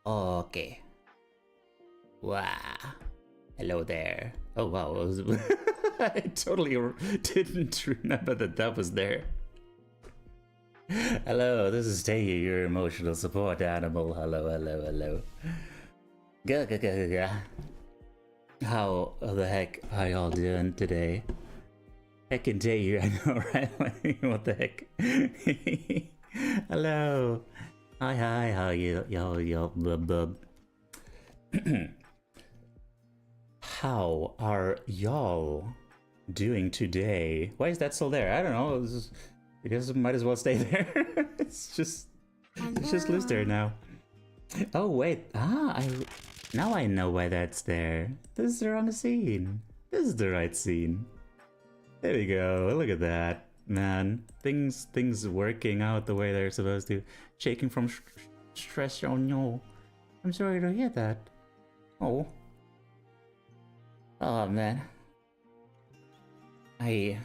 Okay. Wow. Hello there. Oh wow, I totally didn't remember that that was there. Hello, this is Tayu, your emotional support animal. Hello, hello, hello. Gah. How the heck are y'all doing today? Heckin' Tayu, I know, right? What the heck? Hello. Hi, how y'all, bub. How are y'all doing today? Why is that still there? I don't know. I guess it might as well stay there. It's just lives there now. Oh wait, now I know why that's there. This is the wrong scene. This is the right scene. There we go. Look at that, man. Things working out the way they're supposed to. Shaking from stress. Oh no, I'm sorry to hear that. Oh. Oh man. I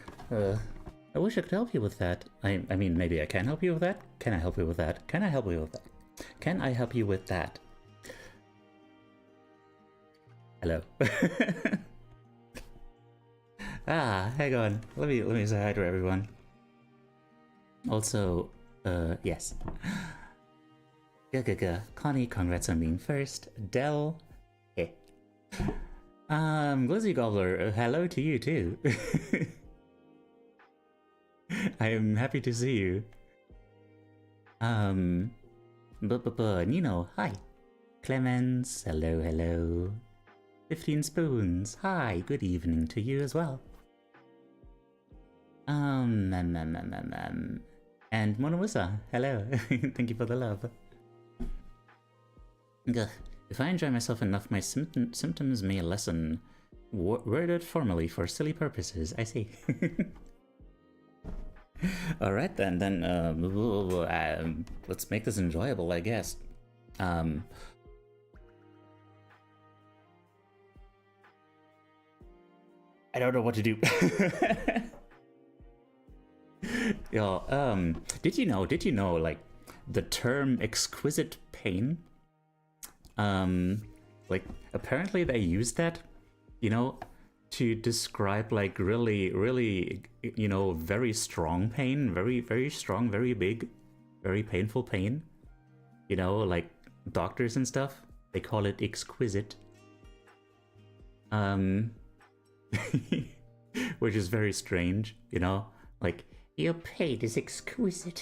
wish I could help you with that. I mean, maybe I can help you with that? Can I help you with that? Can I help you with that? Can I help you with that? Hello. Hang on. Let me say hi to everyone. Also, yes. Connie, congrats on being first. Dell, hey. Glizzy Gobbler, hello to you too. I am happy to see you. Nino, hi. Clemens, hello. 15 Spoons, hi, good evening to you as well. And Monomusa, hello. Thank you for the love. Gah. If I enjoy myself enough, my symptoms may lessen. Worded formally for silly purposes, I see. Alright then, let's make this enjoyable, I guess. I don't know what to do. Yo, did you know, like, the term exquisite pain? Like, apparently they use that, you know, to describe, like, really, you know, very strong pain, very strong, very big, very painful pain. You know, like, doctors and stuff, they call it exquisite. Which is very strange, you know, like, your pain is exquisite.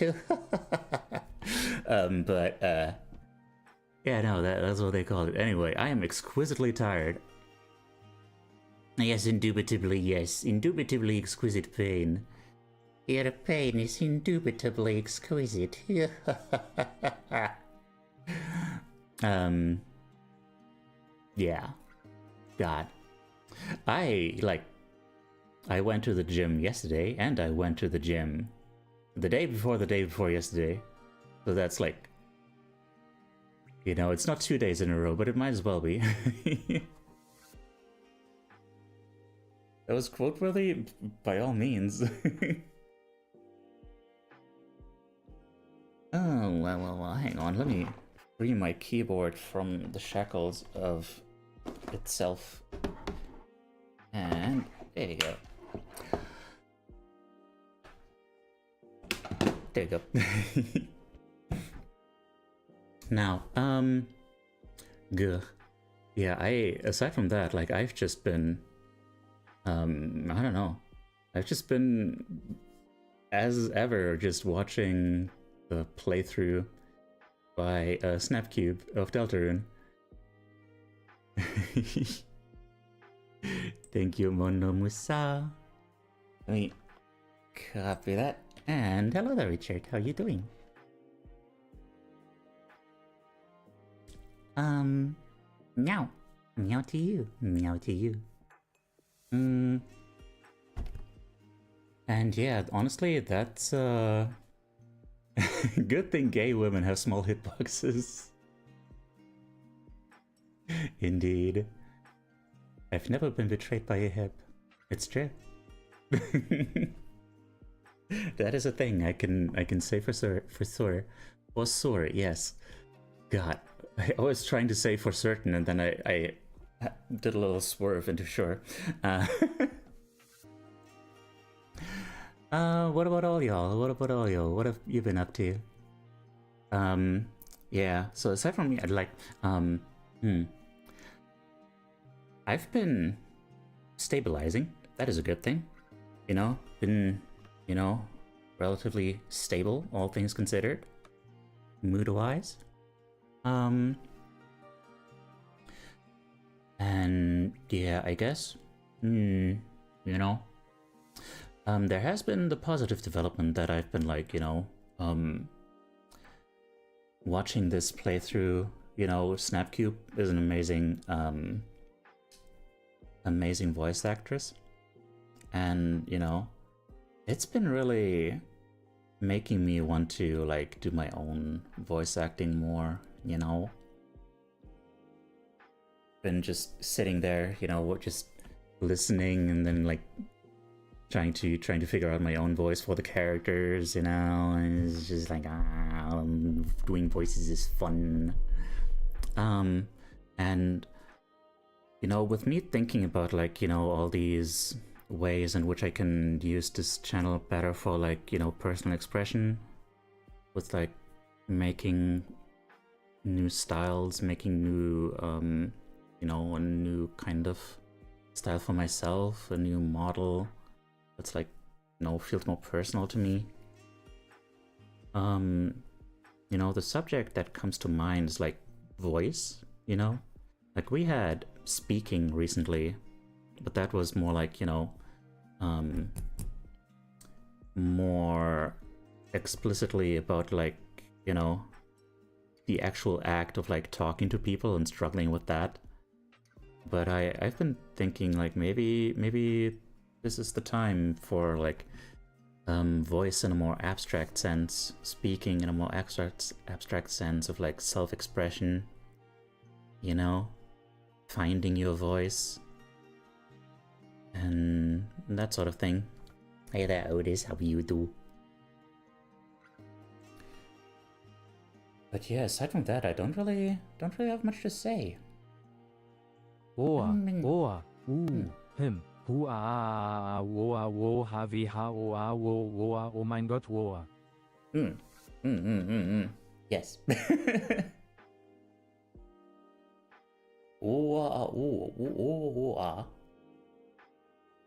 Yeah, no, that's what they call it. Anyway, I am exquisitely tired. Yes, indubitably exquisite pain. Your pain is indubitably exquisite. Yeah. God. I went to the gym yesterday, and I went to the gym the day before yesterday. So that's like, you know, it's not 2 days in a row, but it might as well be. That was quote-worthy by all means. Oh, well, hang on, let me free my keyboard from the shackles of itself. And there you go. There you go. Now, yeah, aside from that, like, I've just been, I don't know, I've just been, as ever, just watching the playthrough by Snapcube of Deltarune. Thank you, Mono Musa. Let me copy that. And hello there, Richard, how you doing? Meow. Meow to you. Meow to you. And yeah, honestly, that's good thing gay women have small hitboxes. Indeed. I've never been betrayed by a hip. It's true. That is a thing I can say for sure. For sure, yes. God, was trying to say for certain, and then I did a little swerve into sure. What about all y'all? What have you been up to? Yeah, so aside from me, I'd like, I've been stabilizing. That is a good thing. You know, been, relatively stable, all things considered, mood-wise. And yeah, I guess, there has been the positive development that I've been like, watching this playthrough. Snapcube is an amazing voice actress, and it's been really making me want to like do my own voice acting more. Been just sitting there, just listening, and then like trying to figure out my own voice for the characters, and it's just like doing voices is fun. And with me thinking about like all these ways in which I can use this channel better for like personal expression, with like making new styles, making new a new kind of style for myself, a new model that's like feels more personal to me. The subject that comes to mind is like voice. Like we had speaking recently, but that was more like more explicitly about like the actual act of like talking to people and struggling with that. But I've been thinking like maybe this is the time for like voice in a more abstract sense, speaking in a more abstract sense of like self-expression, finding your voice and that sort of thing. Hey there, Otis, how you do? But yeah, aside from that, I don't really have much to say. Him, who are, wo, havi, ha, wo, oh mein Gott, wo. Yes.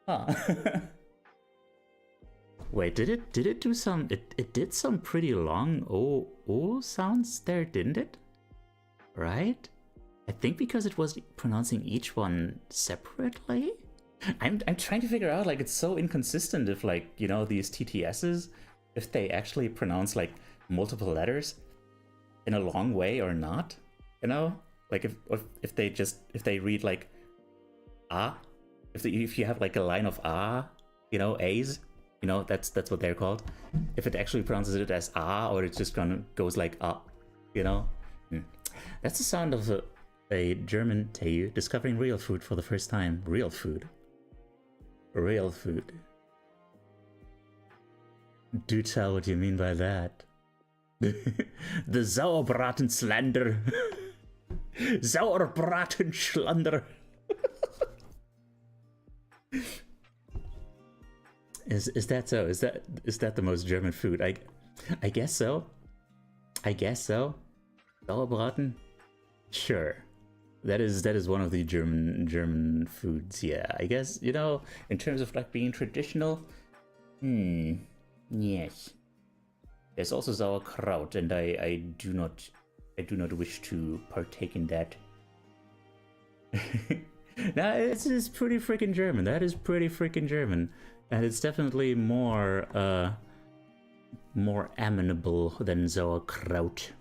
Huh. Wait, did it do some? It did some pretty long sounds there, didn't it? Right? I think because it was pronouncing each one separately. I'm trying to figure out, like, it's so inconsistent if like these TTSs, if they actually pronounce like multiple letters in a long way or not. Like if they read like if you have like a line of A's, that's what they're called. If it actually pronounces it as or it just goes like That's the sound of a German Teiu discovering real food for the first time. Real food. Do tell what you mean by that. The Sauerbratenslander. Sauerbratenschlander. Is that so? Is that the most German food? I guess so. Sauerbraten? Sure. That is one of the German foods, yeah. I guess, in terms of like being traditional. Yes. There's also sauerkraut, and I do not wish to partake in that. Nah, it's pretty freaking German. That is pretty freaking German. And it's definitely more amenable than sauerkraut,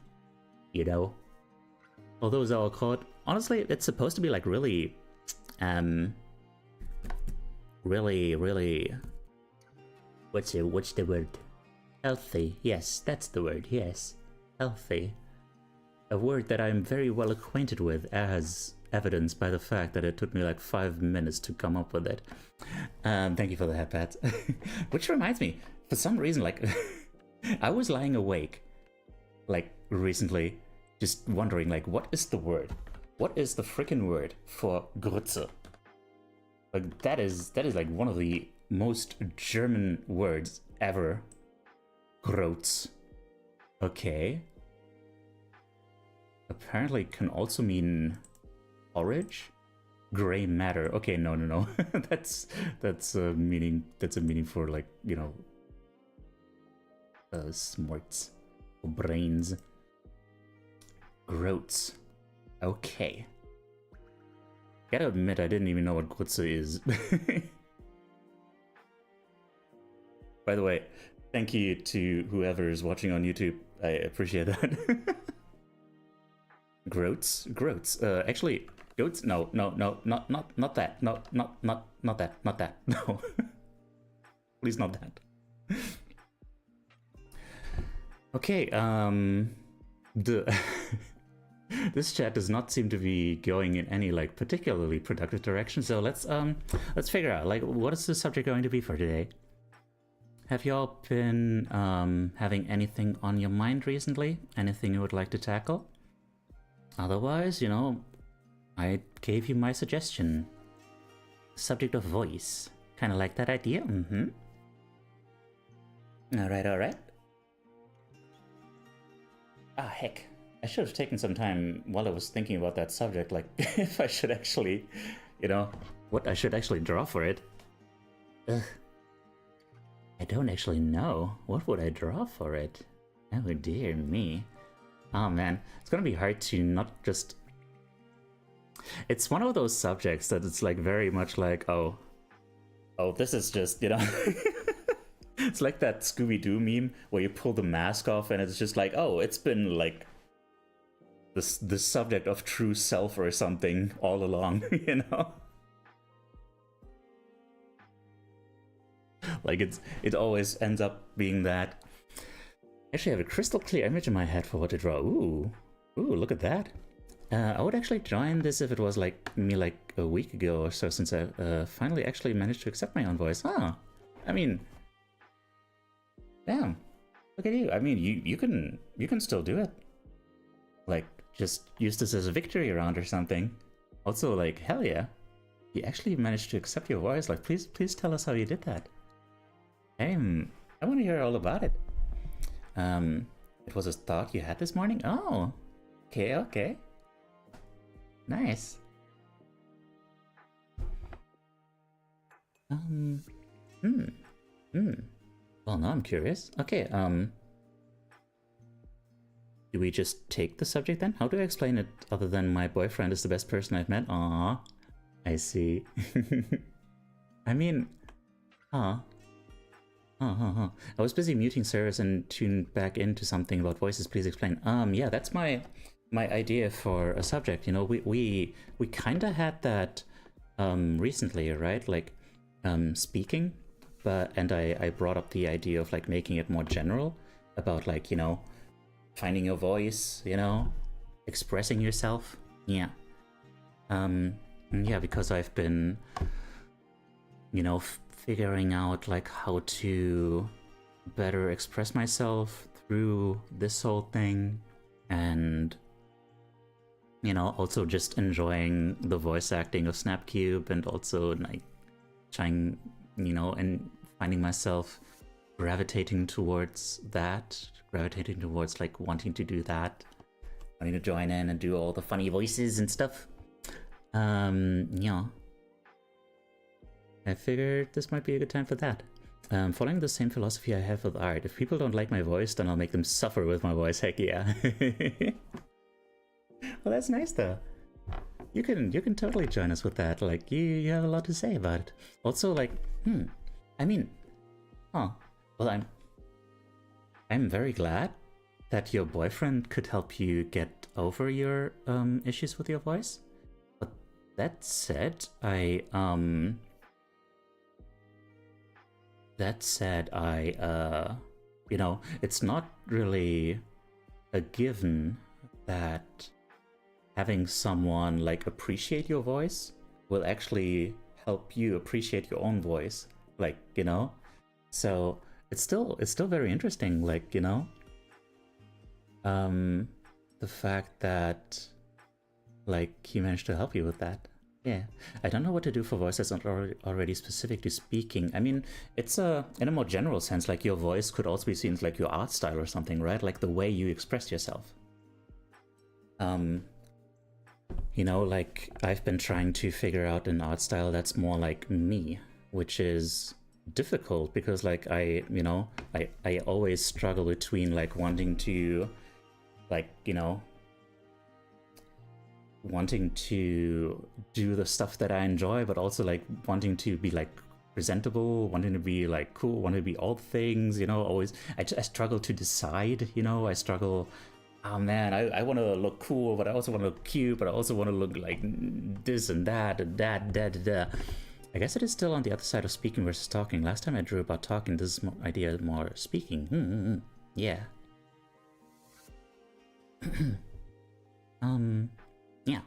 Although sauerkraut, honestly, it's supposed to be like really, what's the word? Healthy. Yes, that's the word. Yes, healthy. A word that I'm very well acquainted with, as evidenced by the fact that it took me like 5 minutes to come up with it. Thank you for the hat, Pat. Which reminds me, for some reason, like, I was lying awake, like, recently, just wondering, like, what is the word? What is the freaking word for Grütze? Like, that is like one of the most German words ever. Grotz. Okay. Apparently it can also mean porridge? Gray matter. Okay, no. that's a meaning for, like, you know, smarts or brains. Groats. Okay. Gotta admit, I didn't even know what Grütze is. By the way, thank you to whoever is watching on YouTube. I appreciate that. Groats? Actually, goats? No, not that. No, not that. No. Please not that. Okay, this chat does not seem to be going in any, like, particularly productive direction, so let's figure out, like, what is the subject going to be for today? Have y'all been having anything on your mind recently? Anything you would like to tackle? Otherwise, you know, I gave you my suggestion. Subject of voice. Kind of like that idea? Mm-hmm. Alright. Ah, heck. I should have taken some time while I was thinking about that subject, like, if I should actually, you know, what I should actually draw for it. Ugh. I don't actually know. What would I draw for it? Oh dear me. Oh man, it's gonna be hard to not just... It's one of those subjects that it's like very much like, oh, this is just, you know... It's like that Scooby-Doo meme where you pull the mask off and it's just like, oh, it's been like the subject of true self or something all along, you know? Like, it always ends up being that. Actually, I have a crystal clear image in my head for what to draw. Ooh, look at that. I would actually join this if it was like me like a week ago or so, since I finally actually managed to accept my own voice. Huh. I mean, damn. Look at you. I mean, you can still do it. Like, just use this as a victory round or something. Also, like, hell yeah. You actually managed to accept your voice. Like, please tell us how you did that. I want to hear all about it. It was a thought you had this morning? Oh, okay. Nice. Well, now I'm curious. Okay, do we just take the subject then? How do I explain it other than my boyfriend is the best person I've met? Aww, I see. I mean, I was busy muting service and tuned back into something about voices. Please explain. Yeah, that's my idea for a subject. You know, we kind of had that recently, right? Like speaking, and I brought up the idea of like making it more general about like, you know, finding your voice, you know, expressing yourself. Yeah. Yeah, because I've been, you know, figuring out like how to better express myself through this whole thing, and you know, also just enjoying the voice acting of Snapcube, and also like trying, you know, and finding myself gravitating towards like wanting to do that, wanting to join in and do all the funny voices and stuff. Yeah, I figured this might be a good time for that. Following the same philosophy I have with art. If people don't like my voice, then I'll make them suffer with my voice. Heck yeah. Well, that's nice though. You can totally join us with that. Like, you have a lot to say about it. Also, like, I mean, well, I'm very glad that your boyfriend could help you get over your issues with your voice. But that said, you know, it's not really a given that having someone like appreciate your voice will actually help you appreciate your own voice. Like, you know, so it's still very interesting. Like, you know, the fact that, like, he managed to help you with that. Yeah, I don't know what to do for voice that's not already specific to speaking. I mean, it's in a more general sense, like your voice could also be seen as like your art style or something, right? Like the way you express yourself. You know, like I've been trying to figure out an art style that's more like me, which is difficult because like I always struggle between like wanting to, like, you know, wanting to do the stuff that I enjoy, but also like wanting to be like presentable, wanting to be like cool, wanting to be all things, you know. Always I struggle to decide, you know. I struggle, oh man, I want to look cool, but I also want to look cute, but I also want to look like this and that and that. I guess it is still on the other side of speaking versus talking. Last time I drew about talking, this idea more speaking. Yeah. Yeah.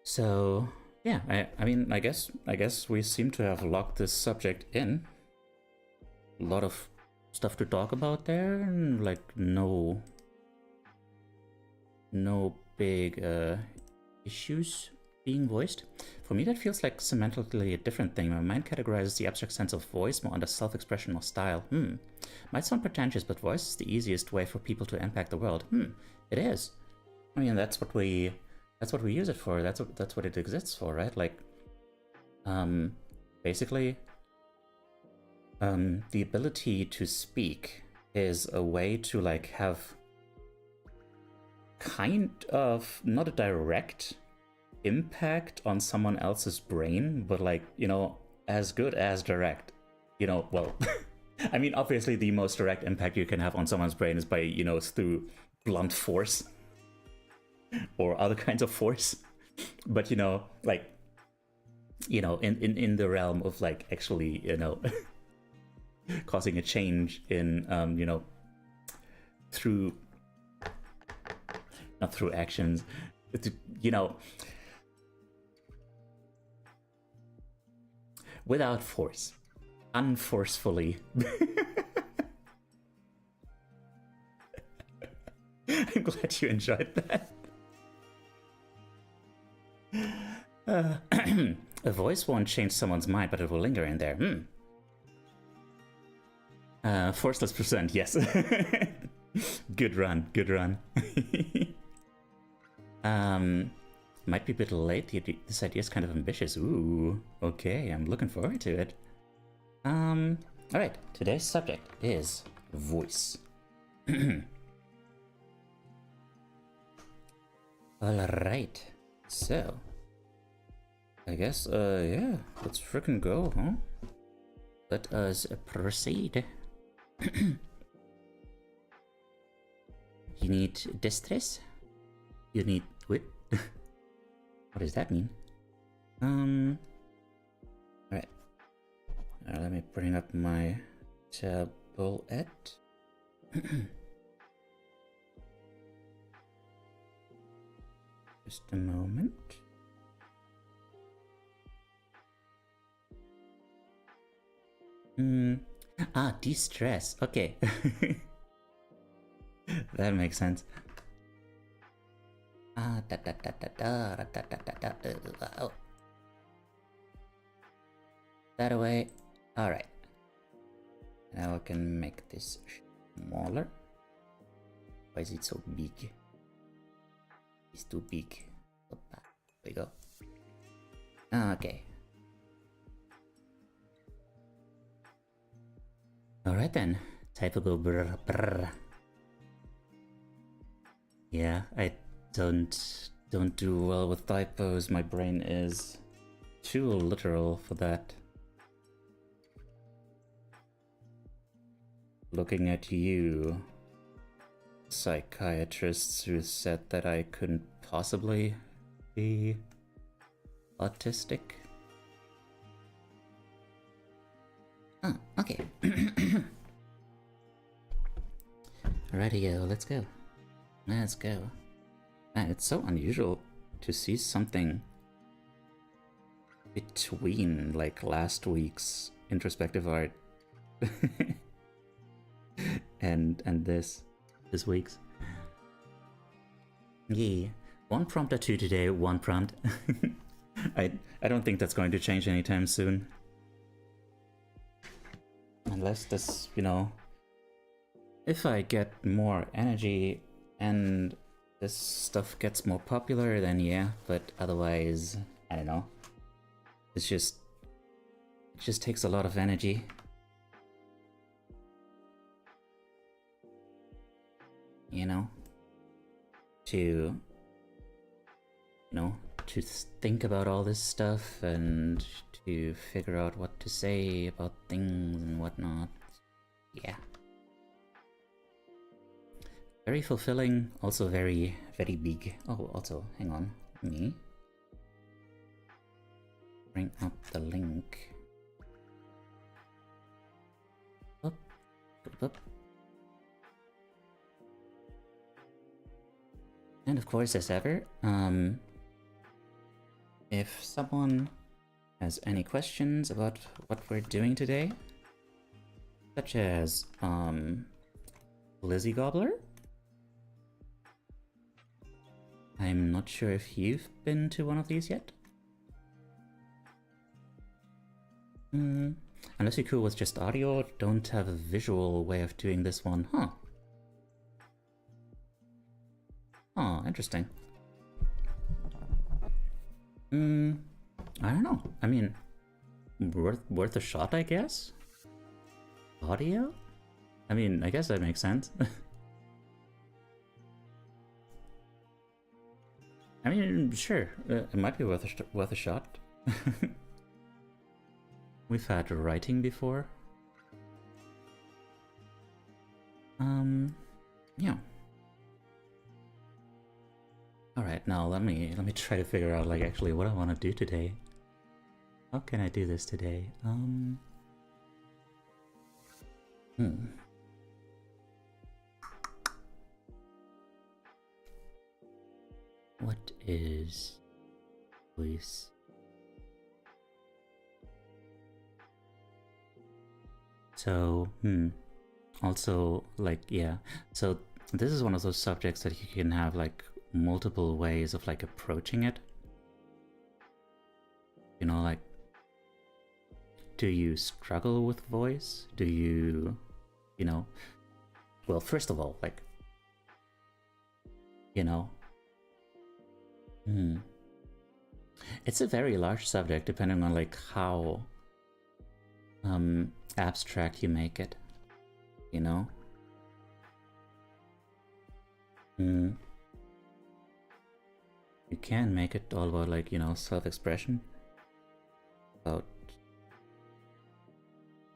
So yeah, I mean, I guess we seem to have locked this subject in. A lot of stuff to talk about there, and like no big issues being voiced. For me, that feels like semantically a different thing. My mind categorizes the abstract sense of voice more under self-expression or style. Might sound pretentious, but voice is the easiest way for people to impact the world. It is. I mean, that's what we use it for. That's what it exists for, right? Like, basically, the ability to speak is a way to like have kind of not a direct impact on someone else's brain, but like, you know, as good as direct, you know. Well, I mean, obviously the most direct impact you can have on someone's brain is by, you know, through blunt force or other kinds of force. But, you know, like, you know, in the realm of like actually, you know, causing a change in, you know, through, not through actions, you know, without force, unforcefully. I'm glad you enjoyed that. A voice won't change someone's mind, but it will linger in there. Forceless percent, yes. Good run. Might be a bit late. This idea is kind of ambitious. Ooh, okay, I'm looking forward to it. Alright, today's subject is voice. Alright, so I guess, yeah, let's freaking go, huh? Let us proceed. You need distress? You need wit? What does that mean? Alright. Let me bring up my tablet. Just a moment. De-stress. Okay. That makes sense. That away. Alright. Now I can make this smaller. Why is it so big? It's too big. There we go. Okay. Alright then. Type will go brr brr. Yeah, I don't do well with typos. My brain is too literal for that. Looking at you, psychiatrists who said that I couldn't possibly be autistic. Oh, okay. Radio, let's go. Let's go. Man, it's so unusual to see something between like last week's introspective art and this week's. Yeah, one prompt or two today, one prompt. I don't think that's going to change anytime soon. Unless this, you know, if I get more energy and this stuff gets more popular, then yeah, but otherwise, I don't know. It just takes a lot of energy. You know? To think about all this stuff and to figure out what to say about things and whatnot. Yeah. Very fulfilling, also very, very big. Oh, also, hang on. Let me bring up the link. Up, up. And of course, as ever, if someone has any questions about what we're doing today, such as Lizzie Gobbler, I'm not sure if you've been to one of these yet. Unless you're cool with just audio, don't have a visual way of doing this one, huh? Oh, interesting. I don't know. I mean, worth a shot, I guess? Audio? I mean, I guess that makes sense. I mean, sure, it might be worth a shot. We've had writing before. Yeah. All right, now let me try to figure out like actually what I want to do today. How can I do this today? What is voice? So, also like, yeah. So this is one of those subjects that you can have like multiple ways of like approaching it. You know, like, do you struggle with voice? Do you, you know, well, first of all, like, you know, it's a very large subject depending on like how abstract you make it, you know. You can make it all about like, you know, self-expression, about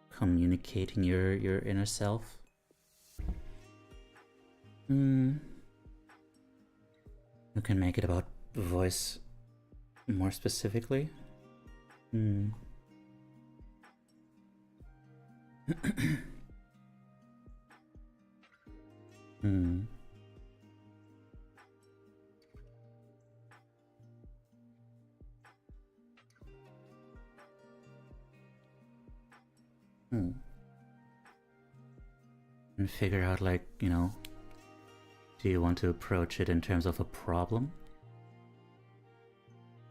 communicating your inner self. You can make it about voice more specifically. And figure out like, you know, do you want to approach it in terms of a problem?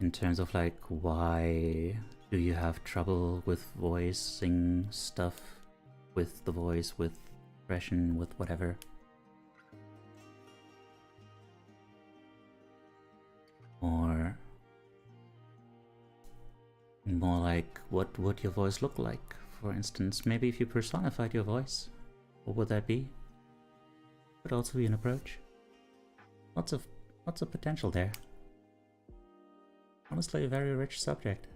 In terms of like, why do you have trouble with voicing stuff, with the voice, with expression, with whatever? Or more like, what would your voice look like? For instance, maybe if you personified your voice, what would that be? Could also be an approach. Lots of potential there. Honestly, a very rich subject.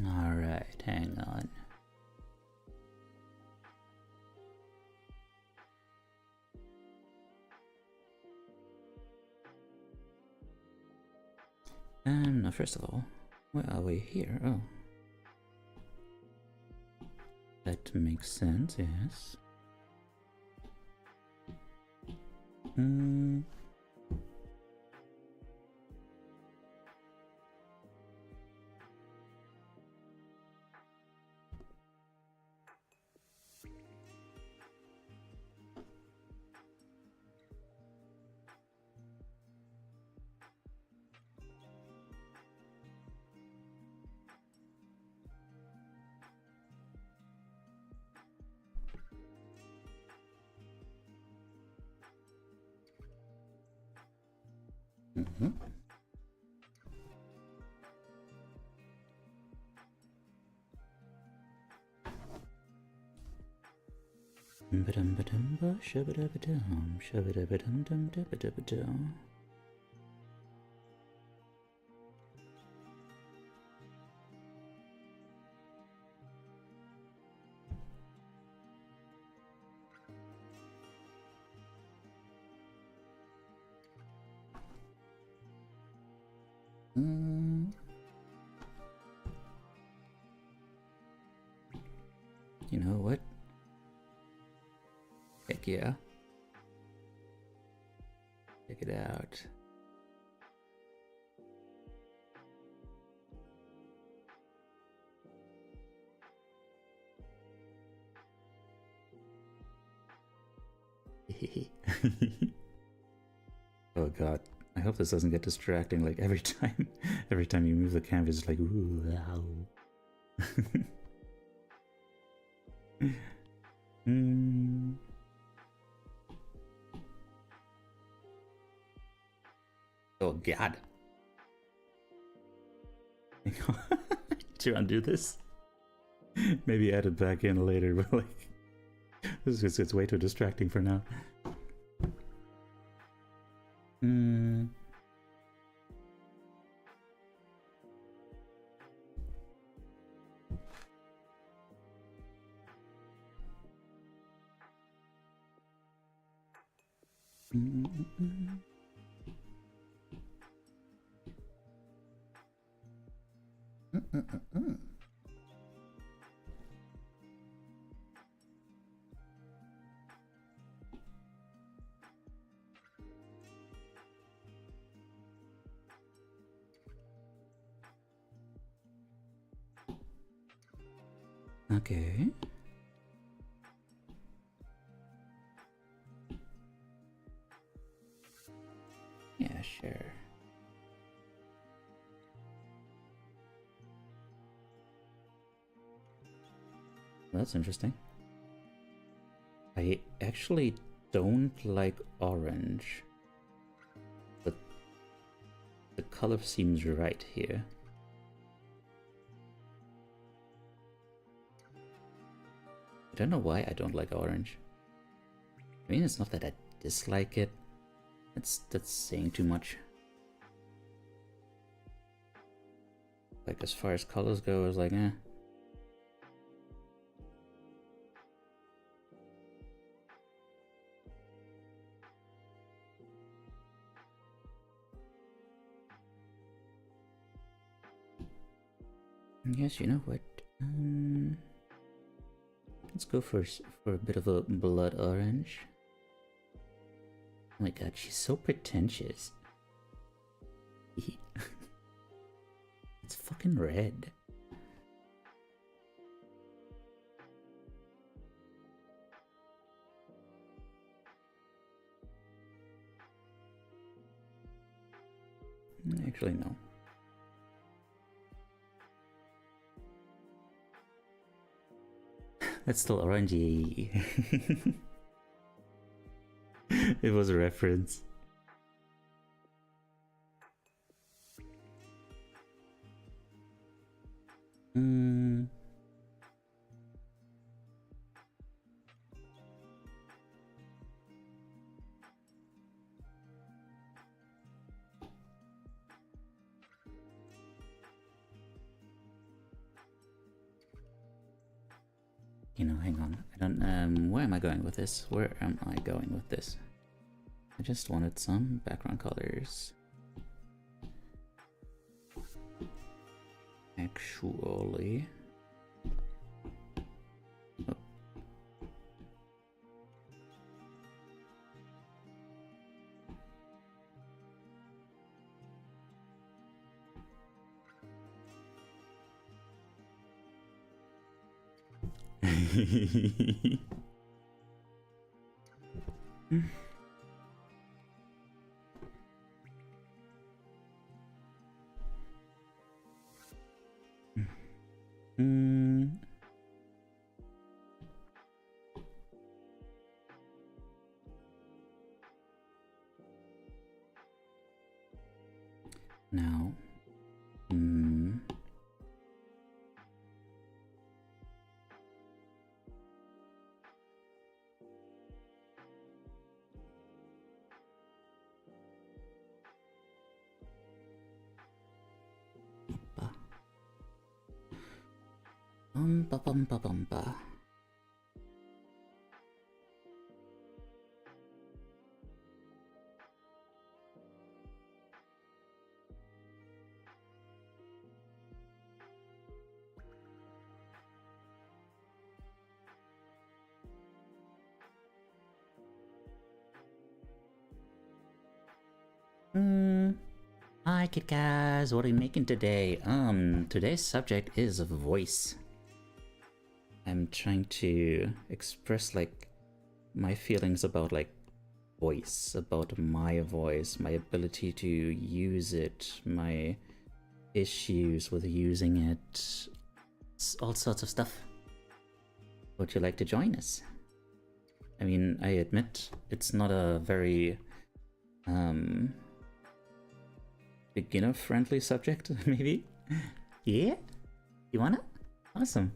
All right, hang on. Now first of all, where are we here? Oh. That makes sense, yes. Hmm. Mm-hmm. Ba-dum-ba-dum-ba, shabba-dabba-dum, shabba-dabba-dum-dum-dabba-dabba-dum. You know what? Heck yeah. Check it out. Oh god. I hope this doesn't get distracting, like every time you move the canvas, it's like ooh, ow. Oh god. To undo this? Maybe add it back in later, but like it's way too distracting for now. Okay. Yeah, sure. That's interesting. I actually don't like orange, but the color seems right here. I don't know why I don't like orange. I mean, it's not that I dislike it. That's saying too much. Like, as far as colors go, I was like, eh. Yes, you know what? Let's go for a bit of a blood orange. Oh my god, she's so pretentious. It's fucking red. Actually, no. That's still orangey. It was a reference. You know, hang on. I don't, where am I going with this? Where am I going with this? I just wanted some background colors. Actually. Now, ba. Hi, Kit Kaz. What are you making today? Today's subject is voice. I'm trying to express like my feelings about like voice, about my voice, my ability to use it, my issues with using it, all sorts of stuff. Would you like to join us? I mean, I admit it's not a very beginner-friendly subject, maybe? Yeah? You wanna? Awesome.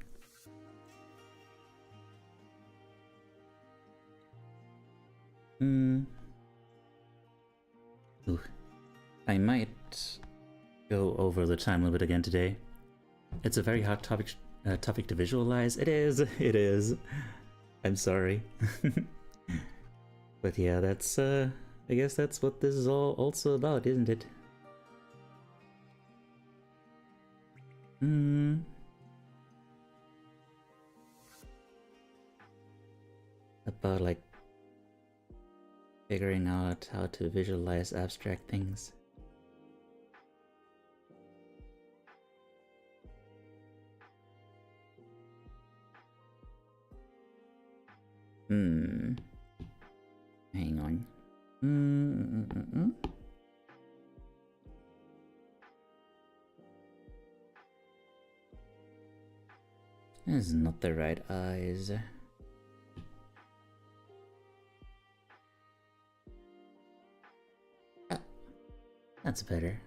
Ooh. I might go over the time limit again today. It's a very hard topic to visualize. It is. I'm sorry. But yeah, that's I guess that's what this is all also about, isn't it? About like figuring out how to visualize abstract things. Hang on. This is not the right eyes. Ah, that's better.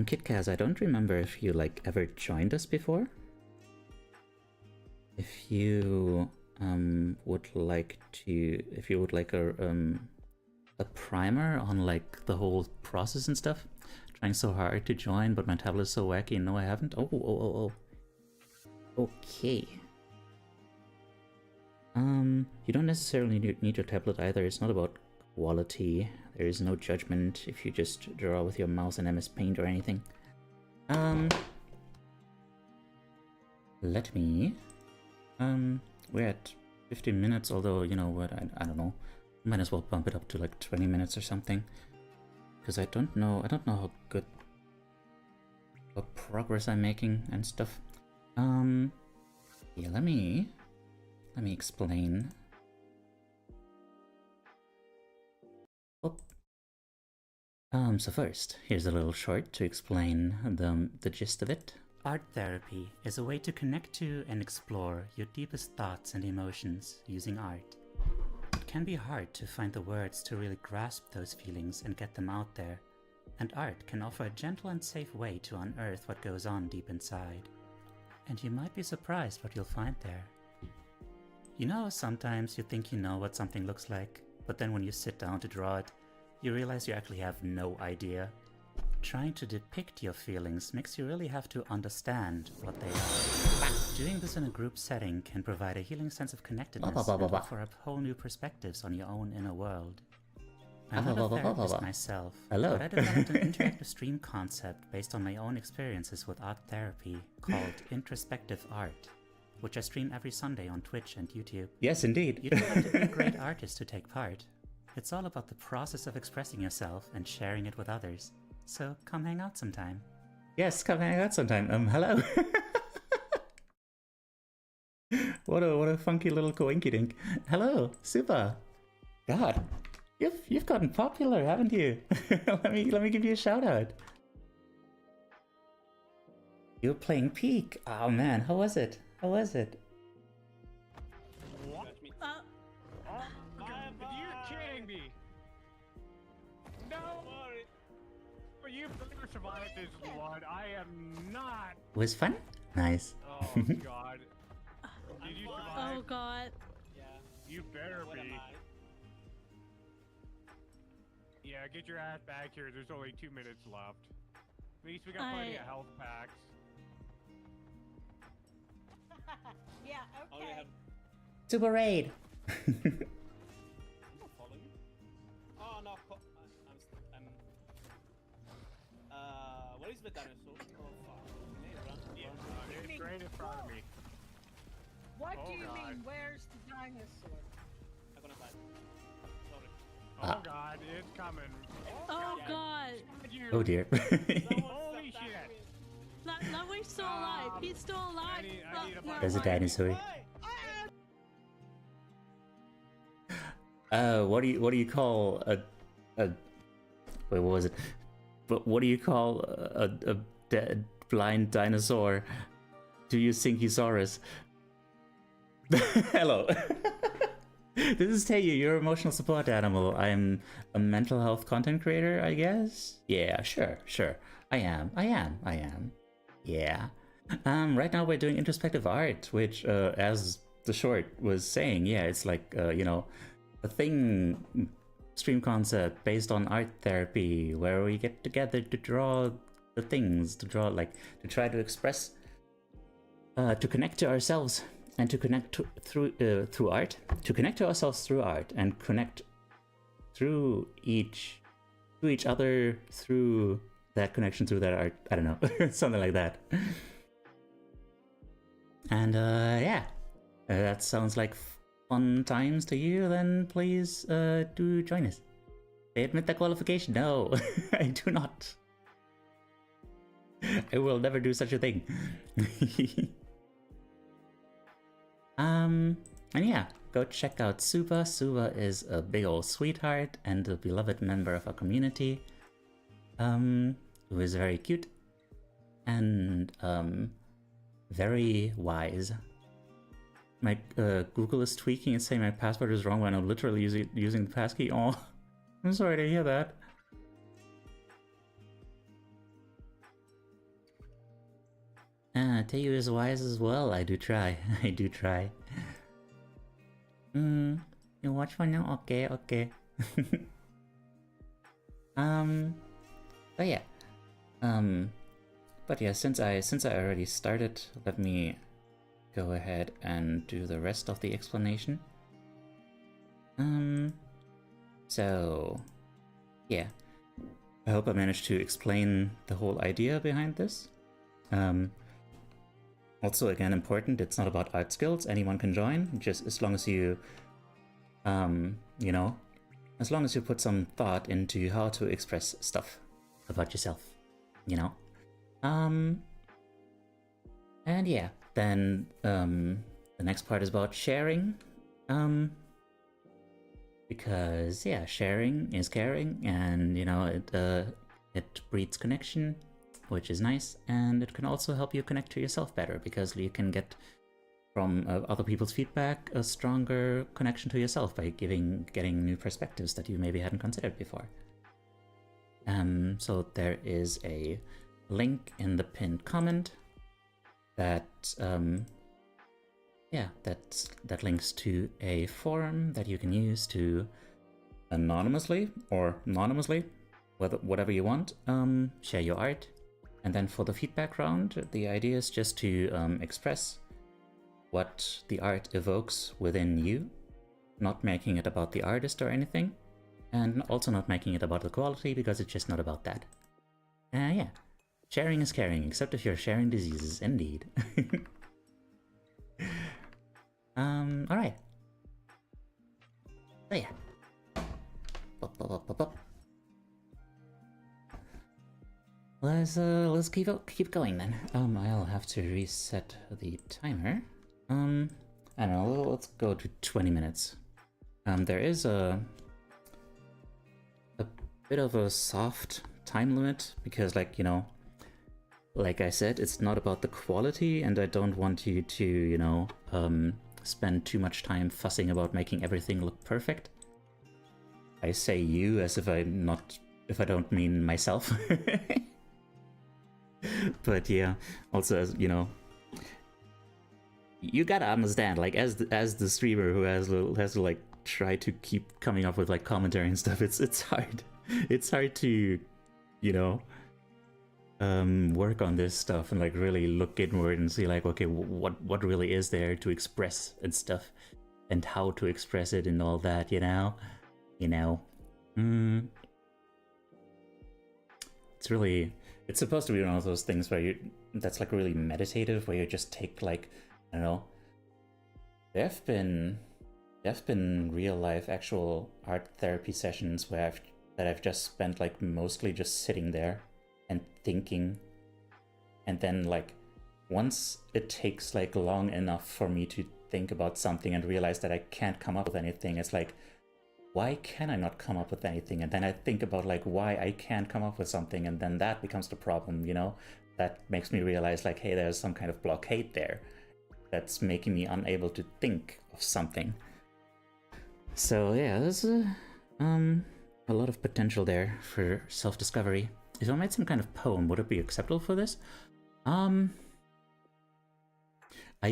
Kit Kaz, I don't remember if you like ever joined us before. If you would like a primer on like the whole process and stuff. Trying so hard to join, but my tablet is so wacky. No, I haven't. Oh. Okay. You don't necessarily need your tablet either. It's not about quality. There is no judgment if you just draw with your mouse and MS Paint or anything. Let me. We're at 15 minutes, although, you know what, I don't know. Might as well bump it up to like 20 minutes or something. Because I don't know how good what progress I'm making and stuff. Yeah, let me explain. So first, here's a little short to explain the gist of it. Art therapy is a way to connect to and explore your deepest thoughts and emotions using art. It can be hard to find the words to really grasp those feelings and get them out there, and art can offer a gentle and safe way to unearth what goes on deep inside. And you might be surprised what you'll find there. You know, sometimes you think you know what something looks like, but then when you sit down to draw it, you realize you actually have no idea. trying to depict your feelings makes you really have to understand what they are. Doing this in a group setting can provide a healing sense of connectedness and offer up whole new perspectives on your own inner world. I'm not a therapist myself, but I developed an interactive stream concept based on my own experiences with art therapy called Introspective Art, which I stream every Sunday on Twitch and YouTube. Yes, indeed. You don't have to be a great artist to take part. It's all about the process of expressing yourself and sharing it with others. So come hang out sometime. Yes, come hang out sometime. Hello. What a funky little coinky-dink. Hello, super. God, you've gotten popular, haven't you? let me give you a shout out. You're playing Peak. Oh man, how was it? How was it? What? You're kidding me. No. But you better survive this one. I am not. Was fun? Nice. Oh God. Did you survive? Oh God. Yeah. You better be. Yeah, get your ass back here. There's only 2 minutes left. At least we got plenty of health packs. Yeah, okay. Super raid. I'm not following you. Oh no, where is the dinosaur? Oh fuck. It's right in front of me. What Oh, do you God. mean, where's the dinosaur? I'm gonna die. Sorry. Oh God, it's coming. Oh God. Oh dear. Holy shit. No, he's still alive. He's still alive. I need a No, There's a no. dinosaur. What do you call a wait, what was it? But what do you call a dead blind dinosaur? Do you Synchysaurus? Hello. This is Teiyu, your emotional support animal. I'm a mental health content creator, I guess? Yeah, sure. I am. Yeah. Right now we're doing introspective art, which, as the short was saying, yeah, it's like, a thing, stream concept based on art therapy, where we get together to draw the things, to try to express, to connect to ourselves, and to connect through art, to connect to ourselves through art, and connect through each other through that connection, through that art. I don't know, something like that. And yeah, that sounds like fun times to you. Then please do join us. They admit the qualification. No, I do not. I will never do such a thing. And yeah, go check out Suba. Suba is a big old sweetheart and a beloved member of our community, who is very cute and very wise. My Google is tweaking and saying my password is wrong when I'm literally using the passkey. Oh, I'm sorry to hear that. Teiyu is wise as well. I do try. I do try. You watch one now? Okay. But yeah. But yeah, since I already started, let me go ahead and do the rest of the explanation. So yeah. I hope I managed to explain the whole idea behind this. Also, again, important, it's not about art skills. Anyone can join, just as long as you, as long as you put some thought into how to express stuff about yourself, And yeah, then the next part is about sharing. Because yeah, sharing is caring, and it breeds connection, which is nice, and it can also help you connect to yourself better, because you can get from other people's feedback a stronger connection to yourself by getting new perspectives that you maybe hadn't considered before. So there is a link in the pinned comment that that links to a forum that you can use to anonymously or anonymously whatever you want. Share your art. And then for the feedback round, the idea is just to express what the art evokes within you, not making it about the artist or anything, and also not making it about the quality, because it's just not about that. Yeah, sharing is caring, except if you're sharing diseases, indeed. Alright. So yeah. Let's keep going then. I'll have to reset the timer. I don't know, let's go to 20 minutes. There is a bit of a soft time limit, because, like, you know, like I said, it's not about the quality, and I don't want you to, you know, spend too much time fussing about making everything look perfect. I say you as if I don't mean myself. But yeah, also, as you know, you gotta understand, like, as the streamer who has to like try to keep coming up with like commentary and stuff, it's hard. It's hard to, you know, work on this stuff and like really look inward and see like, okay, what really is there to express and stuff, and how to express it and all that, you know. It's supposed to be one of those things where that's like really meditative, where you just take, like, I don't know, there have been real life actual art therapy sessions where I've just spent like mostly just sitting there and thinking, and then like once it takes like long enough for me to think about something and realize that I can't come up with anything, it's like, why can I not come up with anything? And then I think about like why I can't come up with something, and then that becomes the problem, you know? That makes me realize like, hey, there's some kind of blockade there that's making me unable to think of something. So yeah, there's a lot of potential there for self-discovery. If I made some kind of poem, would it be acceptable for this? I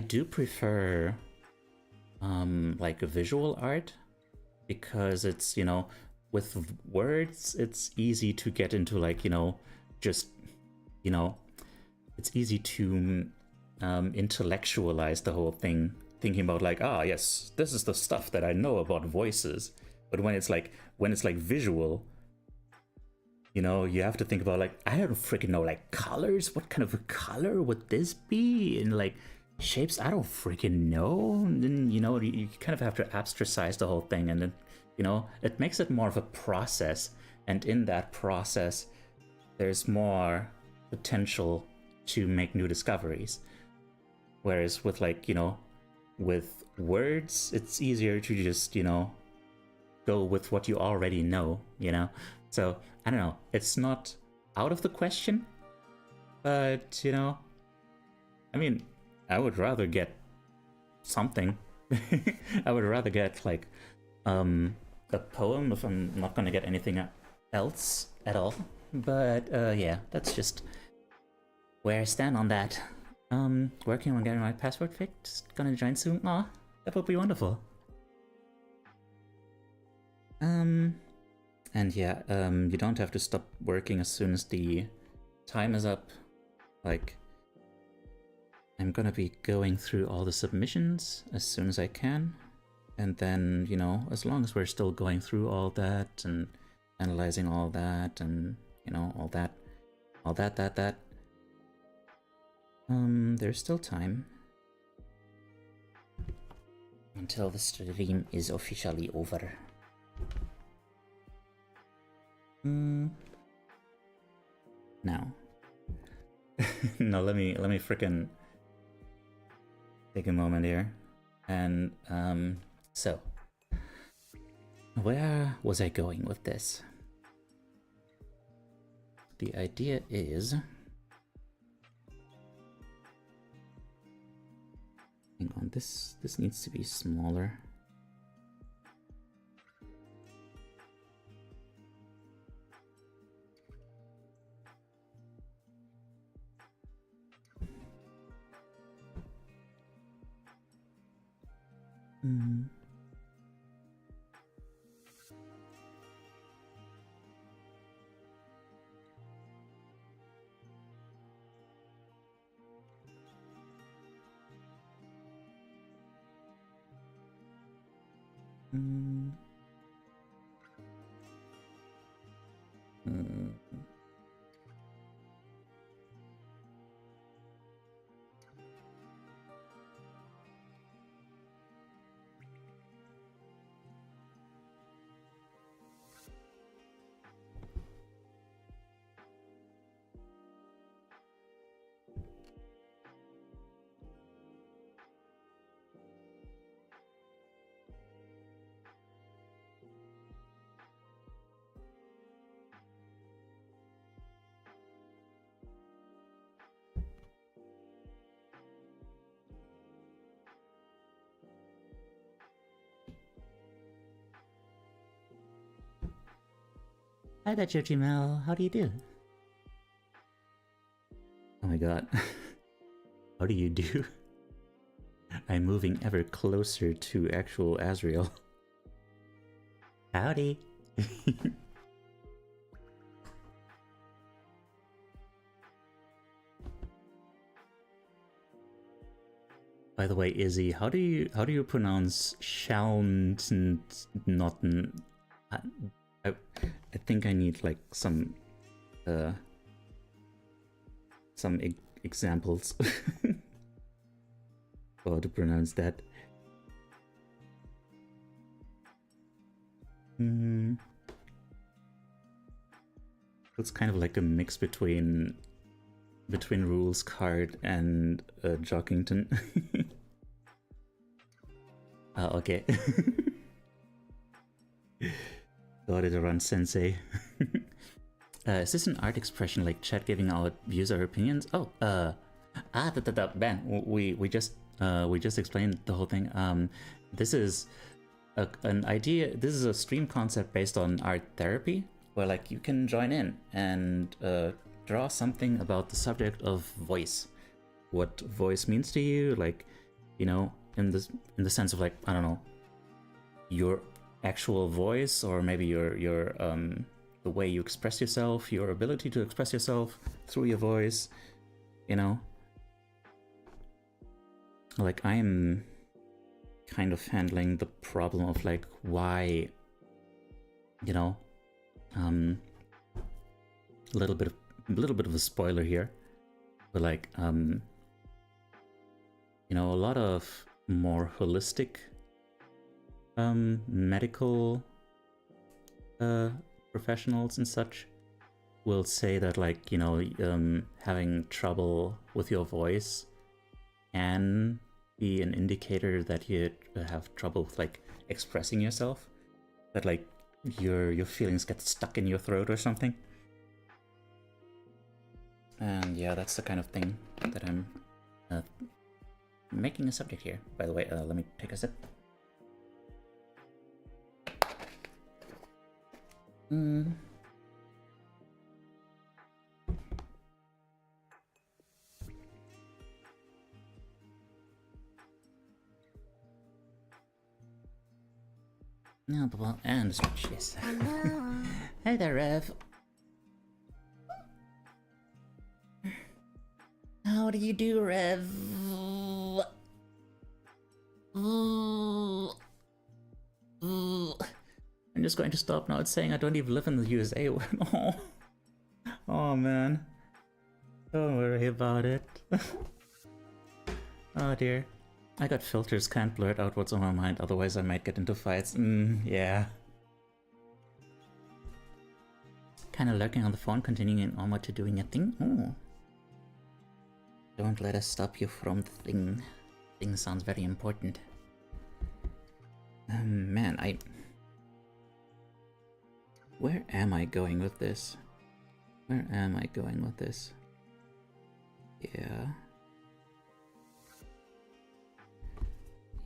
do prefer like a visual art, because it's, you know, with words it's easy to get into like, you know, just, you know, it's easy to intellectualize the whole thing, thinking about like, ah yes, this is the stuff that I know about voices. But when it's like visual, you know, you have to think about like, I don't freaking know, like colors, what kind of a color would this be, and like shapes, I don't freaking know. And then, you know, you kind of have to abstracize the whole thing, and then, you know, it makes it more of a process, and in that process there's more potential to make new discoveries. Whereas with like, you know, with words, it's easier to just, you know, go with what you already know, you know? So, I don't know, it's not out of the question, but, you know, I mean, I would rather get something. I would rather get like a poem if I'm not gonna get anything else at all. But yeah, that's just where I stand on that. Working on getting my password fixed. Gonna join soon. Aw, that would be wonderful. And yeah, you don't have to stop working as soon as the time is up. Like, I'm gonna be going through all the submissions as soon as I can, and then, you know, as long as we're still going through all that and analyzing all that, and, you know, all that, there's still time until the stream is officially over. Now, no, let me frickin' take a moment here. And so where was I going with this? The idea is, hang on, this needs to be smaller. Mm. Mm. Hi there, Joji Mel. How do you do? Oh my god. How do you do? I'm moving ever closer to actual Azrael. Howdy. By the way, Izzy, how do you pronounce Shalnnotten? I think I need like some examples how to pronounce that. It's kind of like a mix between Rules Card and Jockington. Okay. Got it around Sensei. Is this an art expression like chat giving out views or opinions? Oh, Ben, we just explained the whole thing. This is an idea. This is a stream concept based on art therapy, where like you can join in and draw something about the subject of voice, what voice means to you, like, you know, in the sense of like, I don't know, your actual voice, or maybe your the way you express yourself, your ability to express yourself through your voice, you know. Like, I'm kind of handling the problem of like why, you know, a little bit of a spoiler here, but like, you know, a lot of more holistic medical professionals and such will say that, like, you know, having trouble with your voice can be an indicator that you have trouble with like expressing yourself, that like your feelings get stuck in your throat or something. And yeah, that's the kind of thing that I'm making a subject here. By the way, let me take a sip. No, well, and switch this. Hey there, Rev. How do you do, Rev? I'm just going to stop now. It's saying I don't even live in the USA. Oh, oh man. Don't worry about it. Oh dear. I got filters, can't blurt out what's on my mind, otherwise I might get into fights. Yeah. Kinda lurking on the phone, continuing on to doing a thing. Ooh. Don't let us stop you from the thing. Thing sounds very important. Man, where am I going with this? Where am I going with this? Yeah.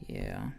Yeah.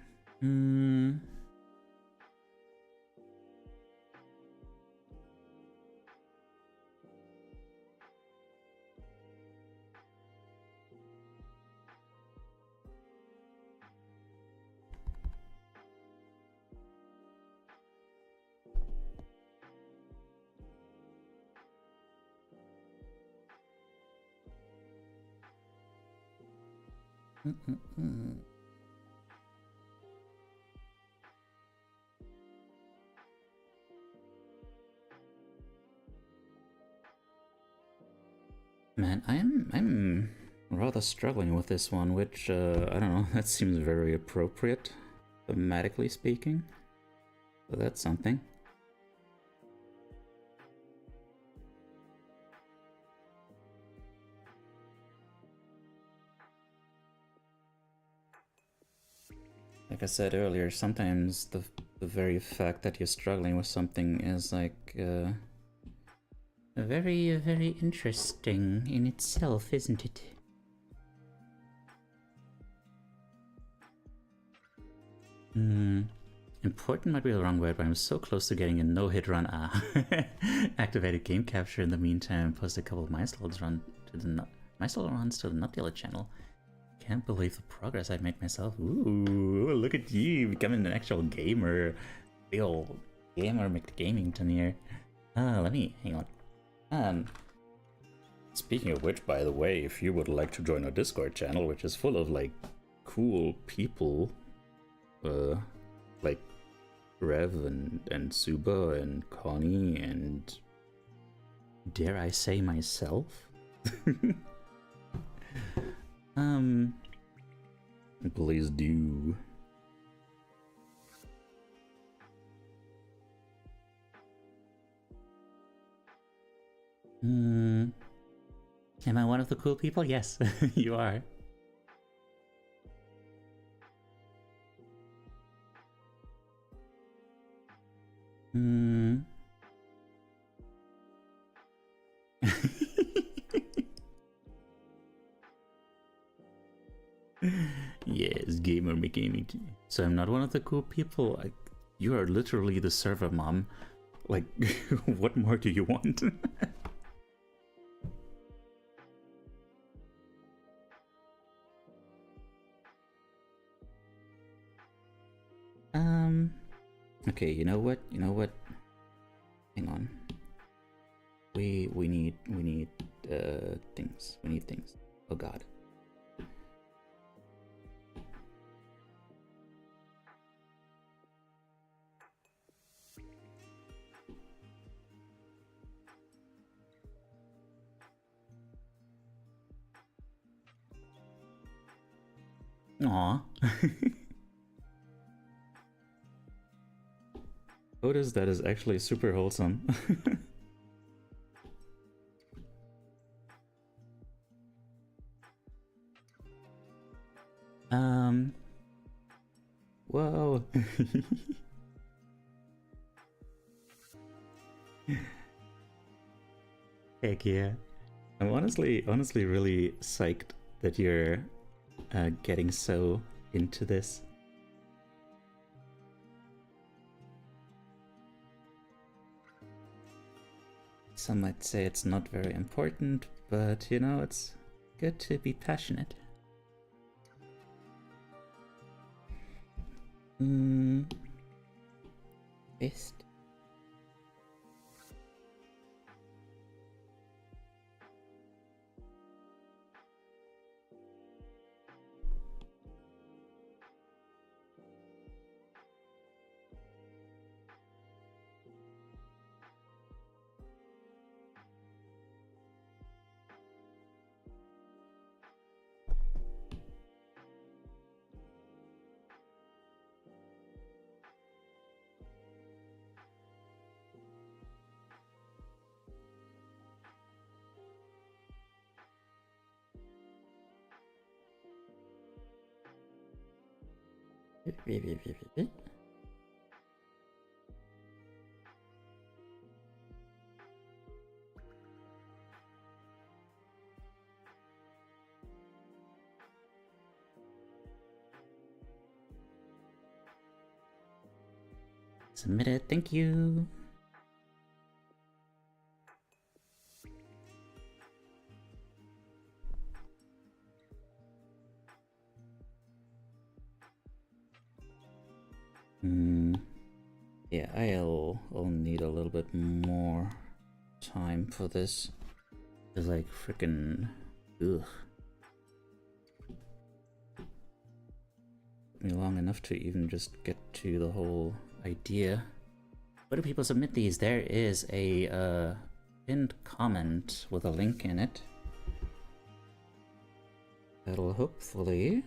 rather struggling with this one, which, I don't know, that seems very appropriate, thematically speaking. So that's something. Like I said earlier, sometimes the very fact that you're struggling with something is like very, very interesting in itself, isn't it? Important might be the wrong word, but I'm so close to getting a no-hit run. Activated game capture in the meantime. Posted a couple of milestone runs to the Not Dealer channel. Can't believe the progress I've made myself. Ooh, look at you becoming an actual gamer. Big ol' gamer McGamington here. Let me, hang on. Speaking of which, by the way, if you would like to join our Discord channel, which is full of, like, cool people, like Rev and Suba and Connie and, dare I say, myself? Please do. Am I one of the cool people? Yes, you are. Yes, gamer McGaming. So I'm not one of the cool people. Like, you are literally the server mom. Like, what more do you want? Okay, you know what? Hang on. We need things. We need things. Oh god. Aww. Notice that is actually super wholesome. Whoa. Heck yeah. I'm honestly really psyched that you're getting so into this. Some might say it's not very important, but you know, it's good to be passionate. Best. Submitted, thank you. Yeah, I'll need a little bit more time for this. It's like freaking ugh. Took me long enough to even just get to the whole idea. Where do people submit these? There is a pinned comment with a link in it. that'll hopefully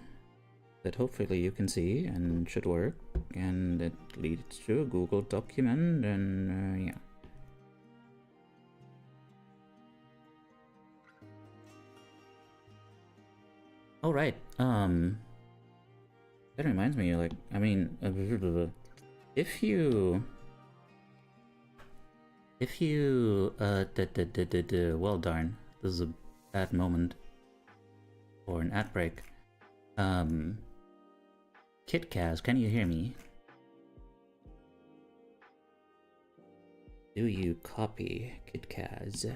you can see and should work, and it leads to a Google document, and yeah. Oh right, that reminds me, like, I mean, if you well darn, this is a bad moment for an ad break. KitKaz, can you hear me? Do you copy, KitKaz?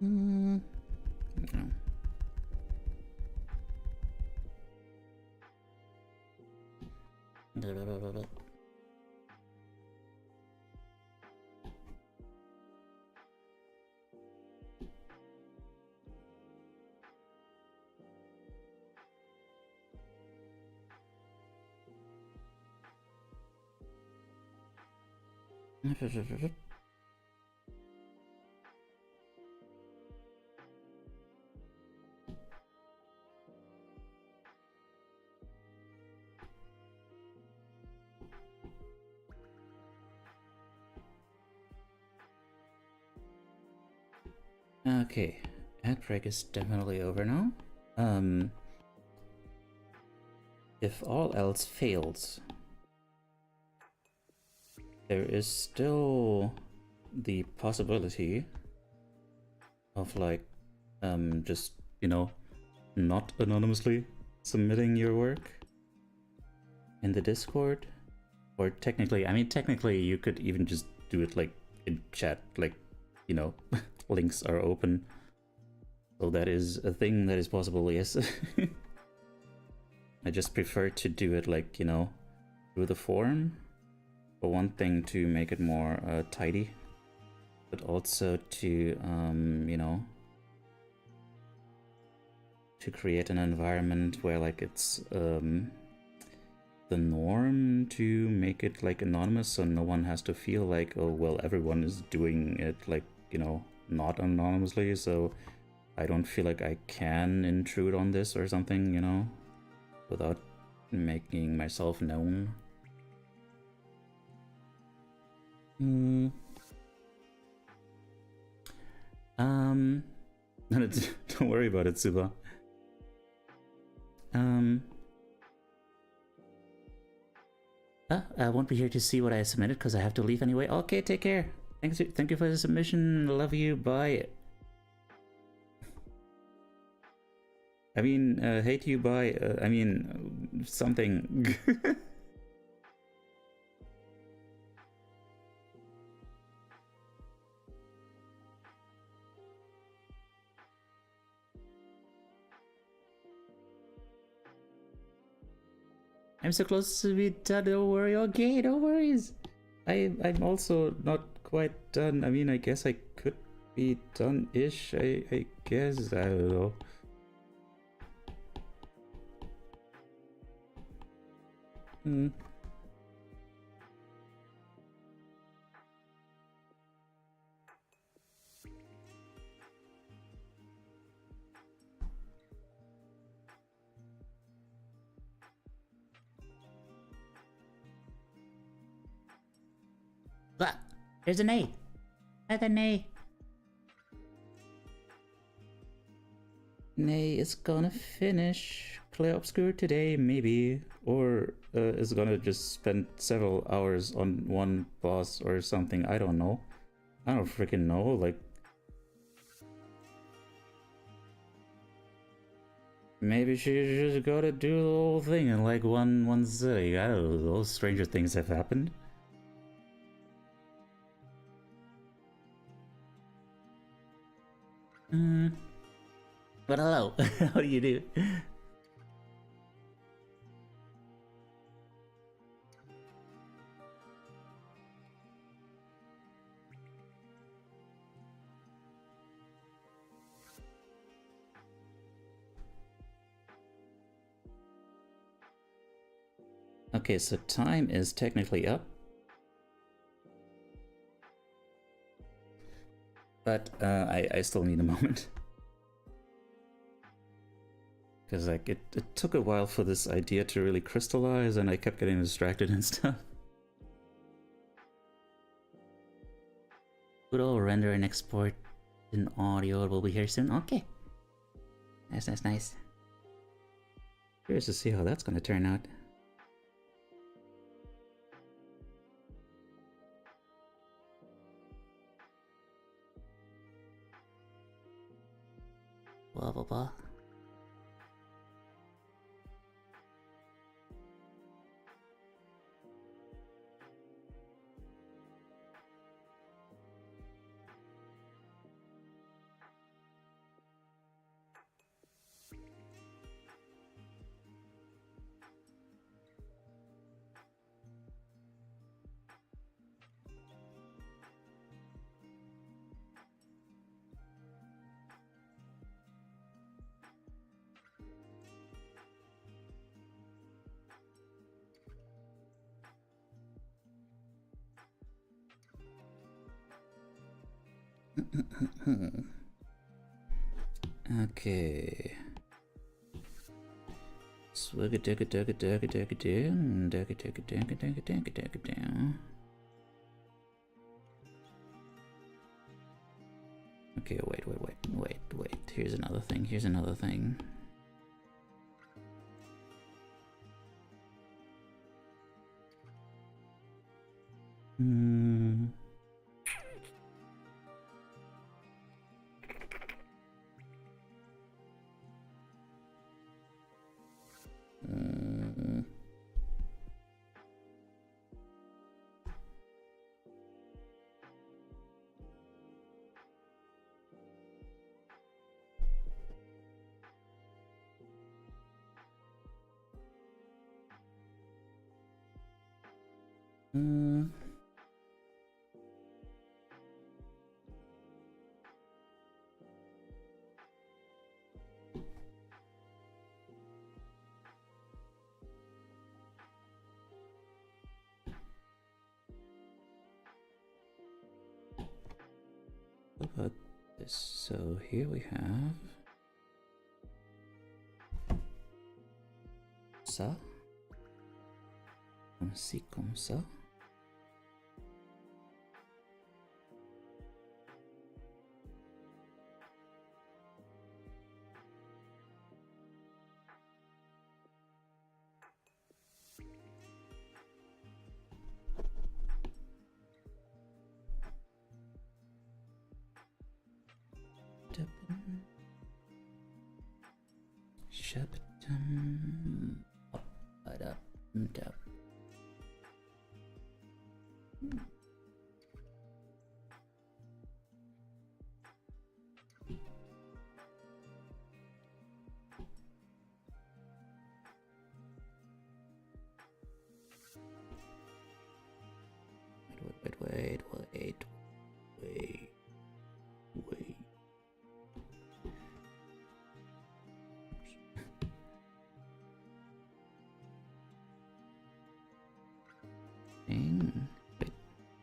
No. Okay, ad break is definitely over now. If all else fails, there is still the possibility of, like, just, you know, not anonymously submitting your work in the Discord. Or technically, I mean, technically you could even just do it, like, in chat, like, you know, links are open. So that is a thing that is possible, yes. I just prefer to do it, like, you know, through the forum. For one thing, to make it more tidy, but also to, you know, to create an environment where, like, it's the norm to make it, like, anonymous, so no one has to feel like, oh, well, everyone is doing it, like, you know, not anonymously, so I don't feel like I can intrude on this or something, you know, without making myself known. Don't worry about it, Suba. I won't be here to see what I submitted because I have to leave anyway. Okay, take care. Thank you for the submission. Love you. Bye. I mean, hate you. Bye. I mean, something. I'm so close to be done, don't worry, okay, no worries. I'm also not quite done. I mean, I guess I could be done-ish, I guess, I don't know. Look, there's an A. There's an A. Nay is gonna finish Clear Obscure today, maybe. Or is gonna just spend several hours on one boss or something. I don't know. I don't freaking know. Like, maybe she just gotta do the whole thing in like one sitting. I don't know. Stranger things have happened. But hello, how do you do? Okay, so time is technically up. But I still need a moment. Because like it took a while for this idea to really crystallize and I kept getting distracted and stuff. Good old render and export in audio will be here soon. Okay. Nice. Curious to see how that's gonna turn out. Blah blah blah. Okay. Okay, wait. Here's another thing. What about this? So here we have ça, ainsi comme ça. Wait. Wait,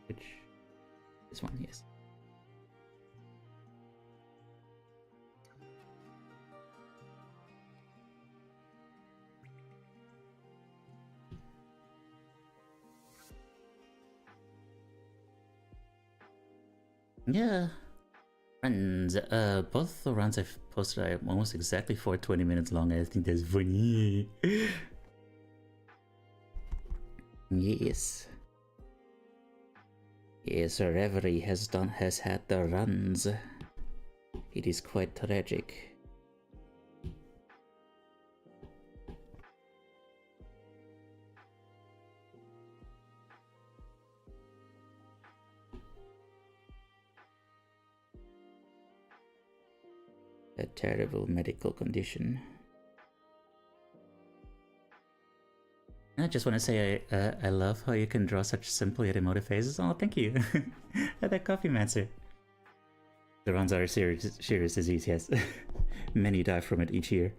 which? This one, yes. Yeah. Runs. Both the runs I've posted are almost exactly 420 minutes long. I think that's funny. Yes. Yes, Reverie has had the runs. It is quite tragic. A terrible medical condition. I just want to say I love how you can draw such simple yet emotive faces. Oh, thank you. That coffee mancer. The runs are a serious disease, yes. Many die from it each year.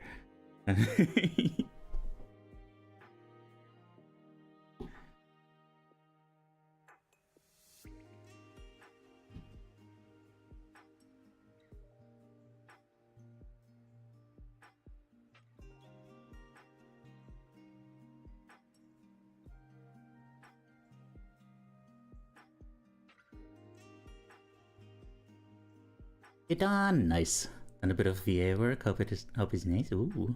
You're done. Nice. And a bit of VA work. Hope it's nice. Ooh.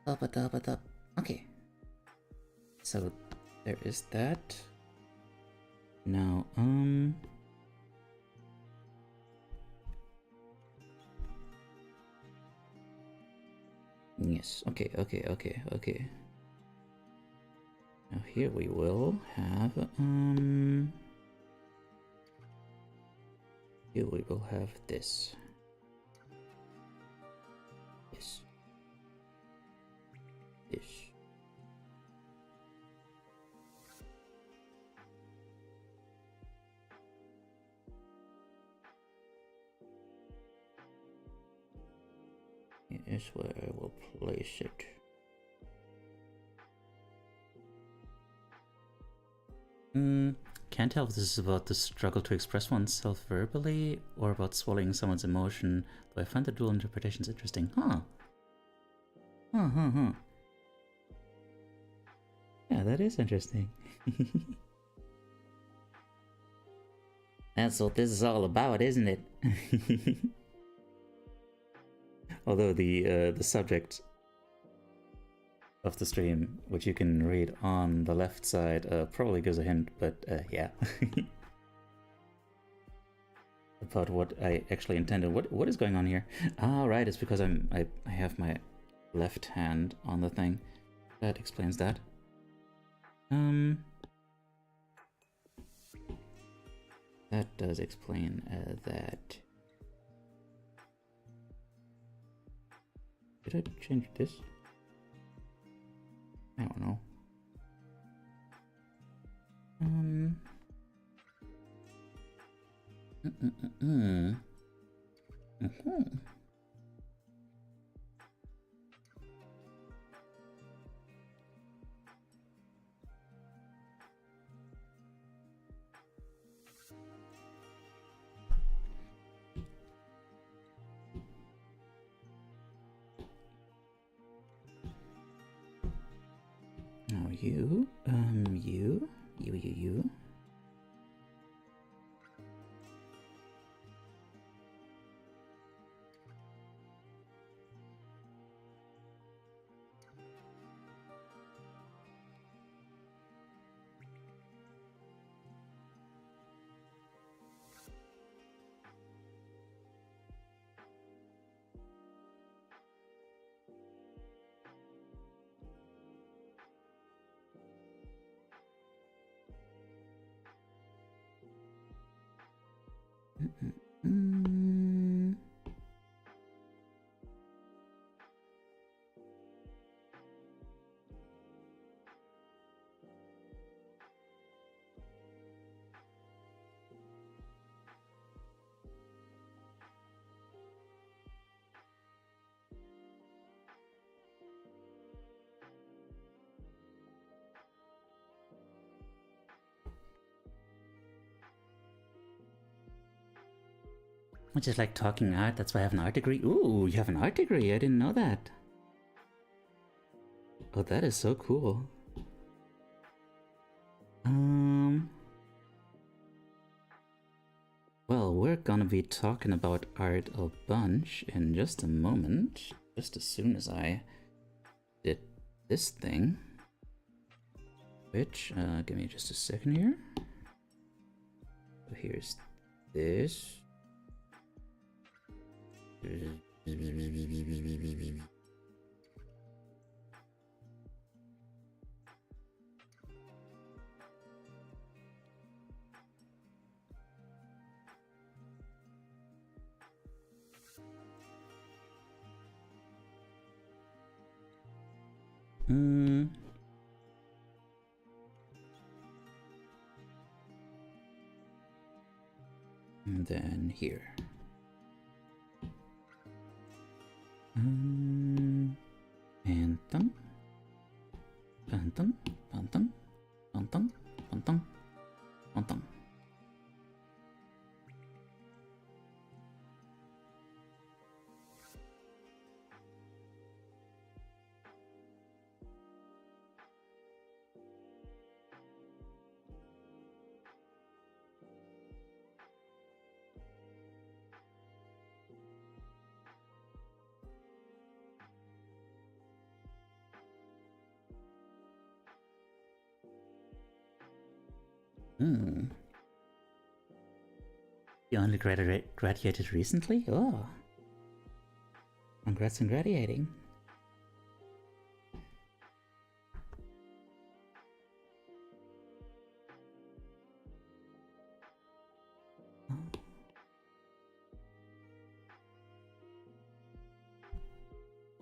Up. Okay. So there is that. Now, yes. Okay. Now here we will have here we will have this. This. Here's where I will place it. Can't tell if this is about the struggle to express oneself verbally or about swallowing someone's emotion, though I find the dual interpretations interesting. Huh. Yeah, that is interesting. That's what this is all about, isn't it? Although the subject of the stream, which you can read on the left side, probably gives a hint, but yeah. About what I actually intended. What is going on here? Ah, right, it's because I have my left hand on the thing. That explains that. That does explain that. Did I change this? I don't know. Now you. I just like talking art, that's why I have an art degree. Ooh, you have an art degree, I didn't know that. Oh, that is so cool. Well, we're gonna be talking about art a bunch in just a moment. Just as soon as I did this thing. Which, give me just a second here. So here's this. And then here. Anthem. Anthem. Anthem. Anthem. Anthem. Anthem. You only graduated recently? Oh. Congrats on graduating.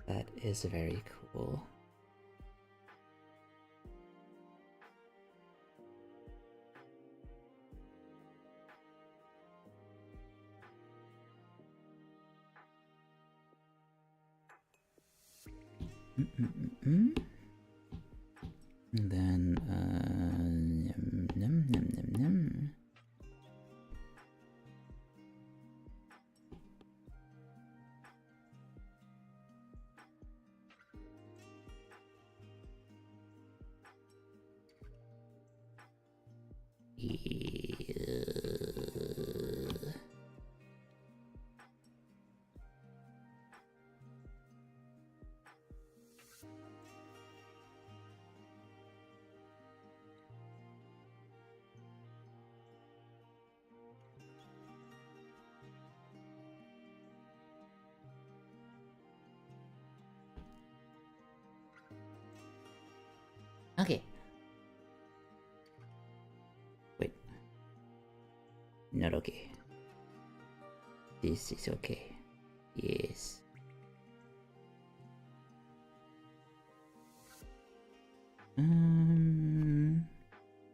That is very cool. And then, yum, yum, yum, yum, yum. Okay. Wait. Not okay. This is okay. Yes.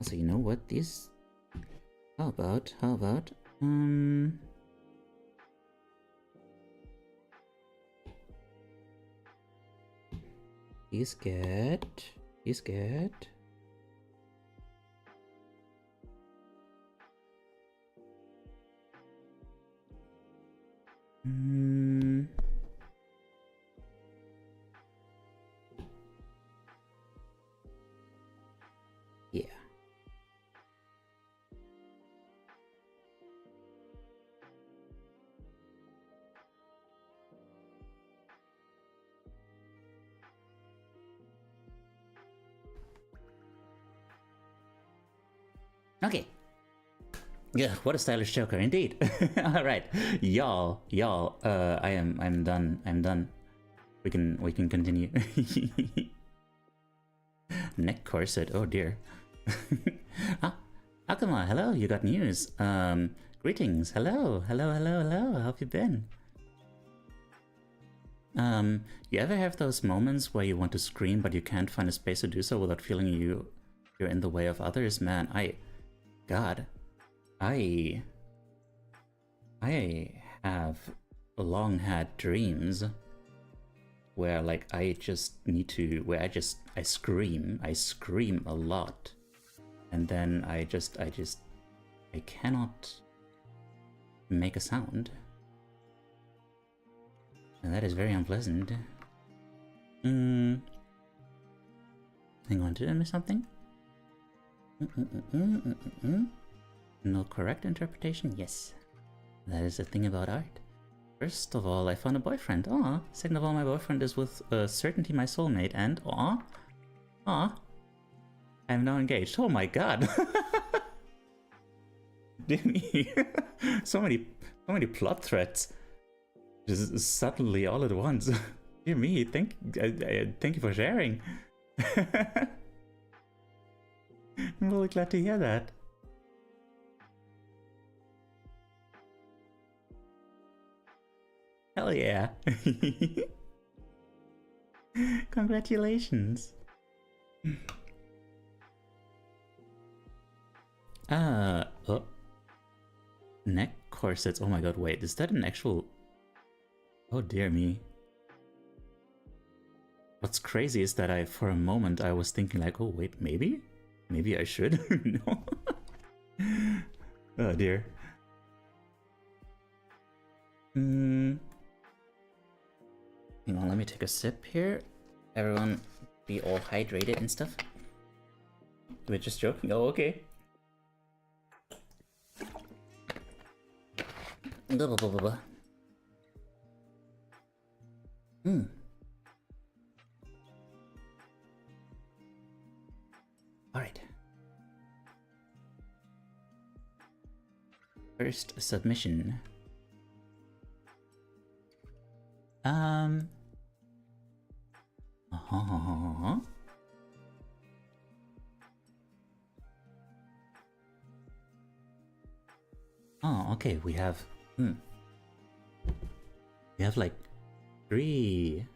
So you know what this? How about? He's good. He's good. Yeah. Okay. Yeah, what a stylish Joker, indeed. All right, y'all. I'm done. We can continue. Neck corset. Oh dear. Akuma, hello. You got news. Greetings. Hello. How have you been? You ever have those moments where you want to scream but you can't find a space to do so without feeling you're in the way of others? Man, God, I have long had dreams where like I scream a lot, and then I cannot make a sound. And that is very unpleasant. Hang on, did I miss something? No correct interpretation? Yes. That is the thing about art. First of all, I found a boyfriend. Aw. Second of all, my boyfriend is with certainty my soulmate. And aw. I'm now engaged. Oh my god. Dear me. so many plot threads. Just suddenly all at once. Dear me, thank you for sharing. I'm really glad to hear that. Hell yeah. Congratulations. Oh. Neck corsets. Oh my god, wait, is that an actual... Oh dear me. What's crazy is that for a moment I was thinking like, oh wait, maybe I should. No. Oh dear. Hang on, let me take a sip here. Everyone be all hydrated and stuff. We're just joking. Oh, okay. Blah, blah, blah, blah, blah. Alright. First submission. Oh, okay, we have like three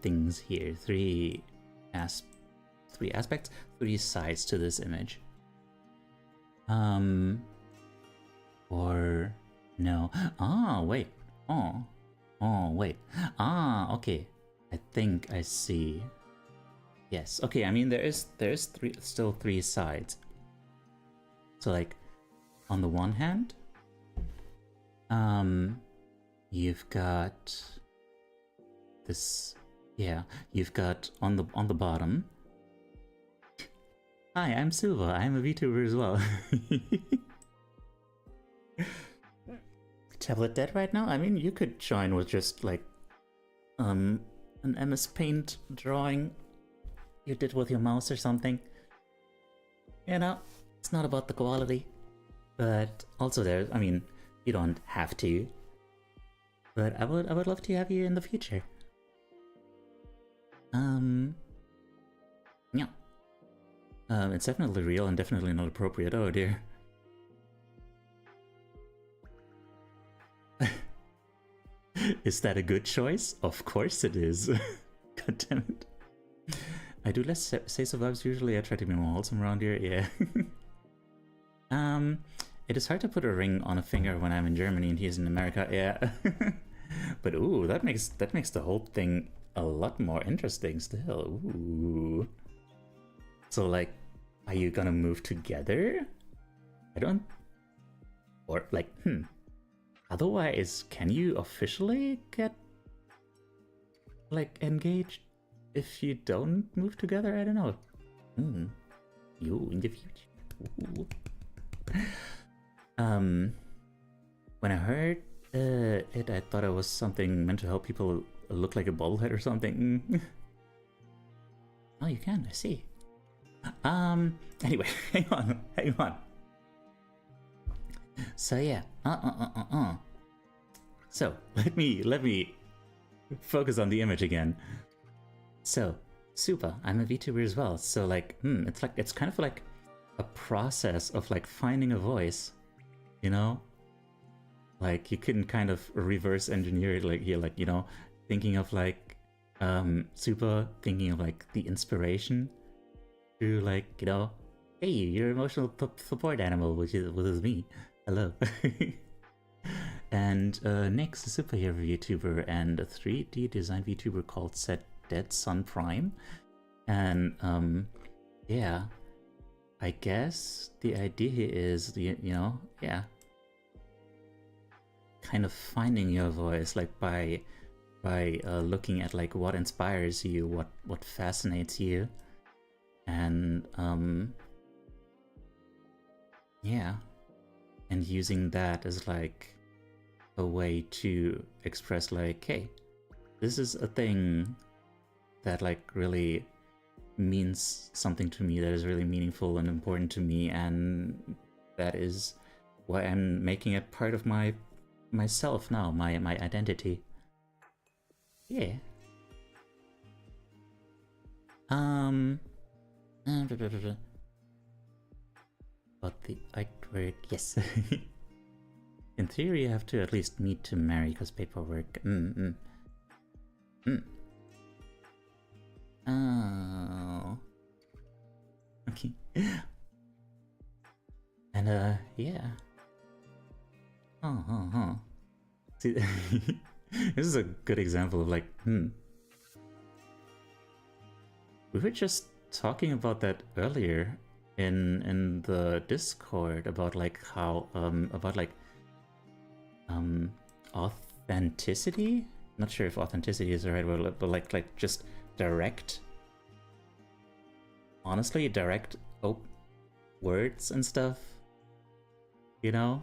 things here, three aspects, three sides to this image. Or no. Ah, wait. Oh, wait. Ah, okay. I think I see. Yes. Okay. I mean, there's still three sides. So like, on the one hand, you've got this. Yeah, you've got on the bottom. Hi, I'm Silva. I'm a VTuber as well. Tablet dead right now? I mean, you could join with just like an MS Paint drawing you did with your mouse or something. You know, it's not about the quality, but also there. I mean, you don't have to, but I would love to have you in the future. Yeah. It's definitely real and definitely not appropriate. Oh dear. Is that a good choice? Of course it is. God damn it. I do less say so vibes usually. I try to be more wholesome around here. Yeah. It is hard to put a ring on a finger when I'm in Germany and he's in America. Yeah. But ooh, that makes the whole thing a lot more interesting still. Ooh. So like, are you gonna move together? I don't... Or like, Otherwise, can you officially get like engaged if you don't move together? I don't know. You in the future. Ooh. When I heard it, I thought it was something meant to help people look like a bobblehead or something. Oh, you can. I see. Anyway, hang on. So yeah. So let me focus on the image again. So super. I'm a VTuber as well. So like, it's kind of like a process of like finding a voice, you know? Like you can kind of reverse engineer it, like here, like, you know, thinking of like super thinking of like the inspiration to like, you know, hey, your emotional support animal, which is me. Hello. And Nick's a superhero VTuber and a 3D design VTuber called Set Dead Sun Prime. And yeah, I guess the idea here is, you know, yeah, kind of finding your voice, like by looking at like what inspires you, what fascinates you, and yeah, and using that as like a way to express like, hey, this is a thing that like really means something to me, that is really meaningful and important to me, and that is why I'm making it part of myself now, my identity. Yeah. About the artwork, yes. In theory, you have to at least meet to marry, because paperwork. Oh. Okay. And yeah. See, this is a good example of like, we were just talking about that earlier in the Discord about like how about like authenticity. Not sure if authenticity is the right word, but like just direct. Honestly, direct words and stuff. You know,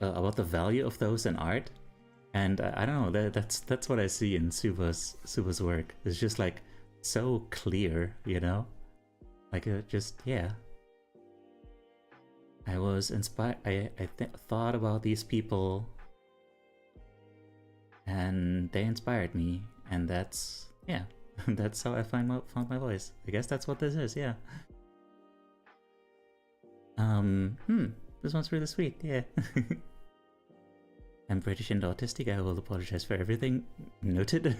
about the value of those in art, and I don't know. That's what I see in Suba's work. It's just like so clear, you know. Like just yeah. I was inspired. I thought about these people, and they inspired me, and that's yeah. That's how I found my voice. I guess that's what this is. Yeah. This one's really sweet. Yeah. I'm British and autistic. I will apologize for everything. Noted.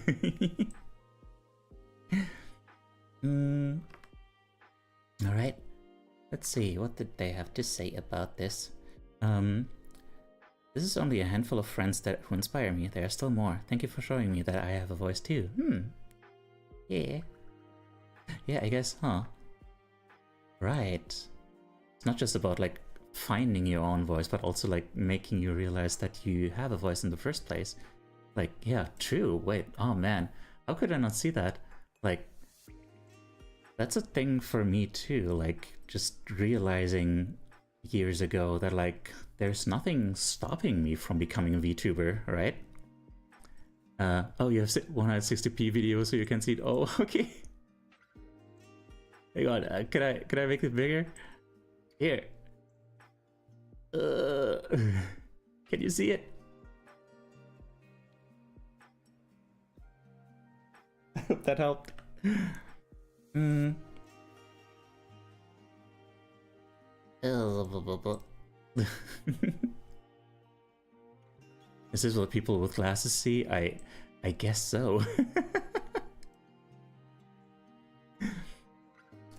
Alright. Let's see, what did they have to say about this? This is only a handful of friends who inspire me. There are still more. Thank you for showing me that I have a voice too. Yeah. Yeah, I guess, huh? Right. It's not just about like finding your own voice, but also like making you realize that you have a voice in the first place. Like, yeah, true. Wait, oh man, how could I not see that? Like, that's a thing for me too. Like, just realizing years ago that like there's nothing stopping me from becoming a VTuber, right? Oh, you have 160p video so you can see it. Oh, okay. Hang on, could I make it bigger? Here. Can you see it? I hope that helped. Is this what people with glasses see? I guess so.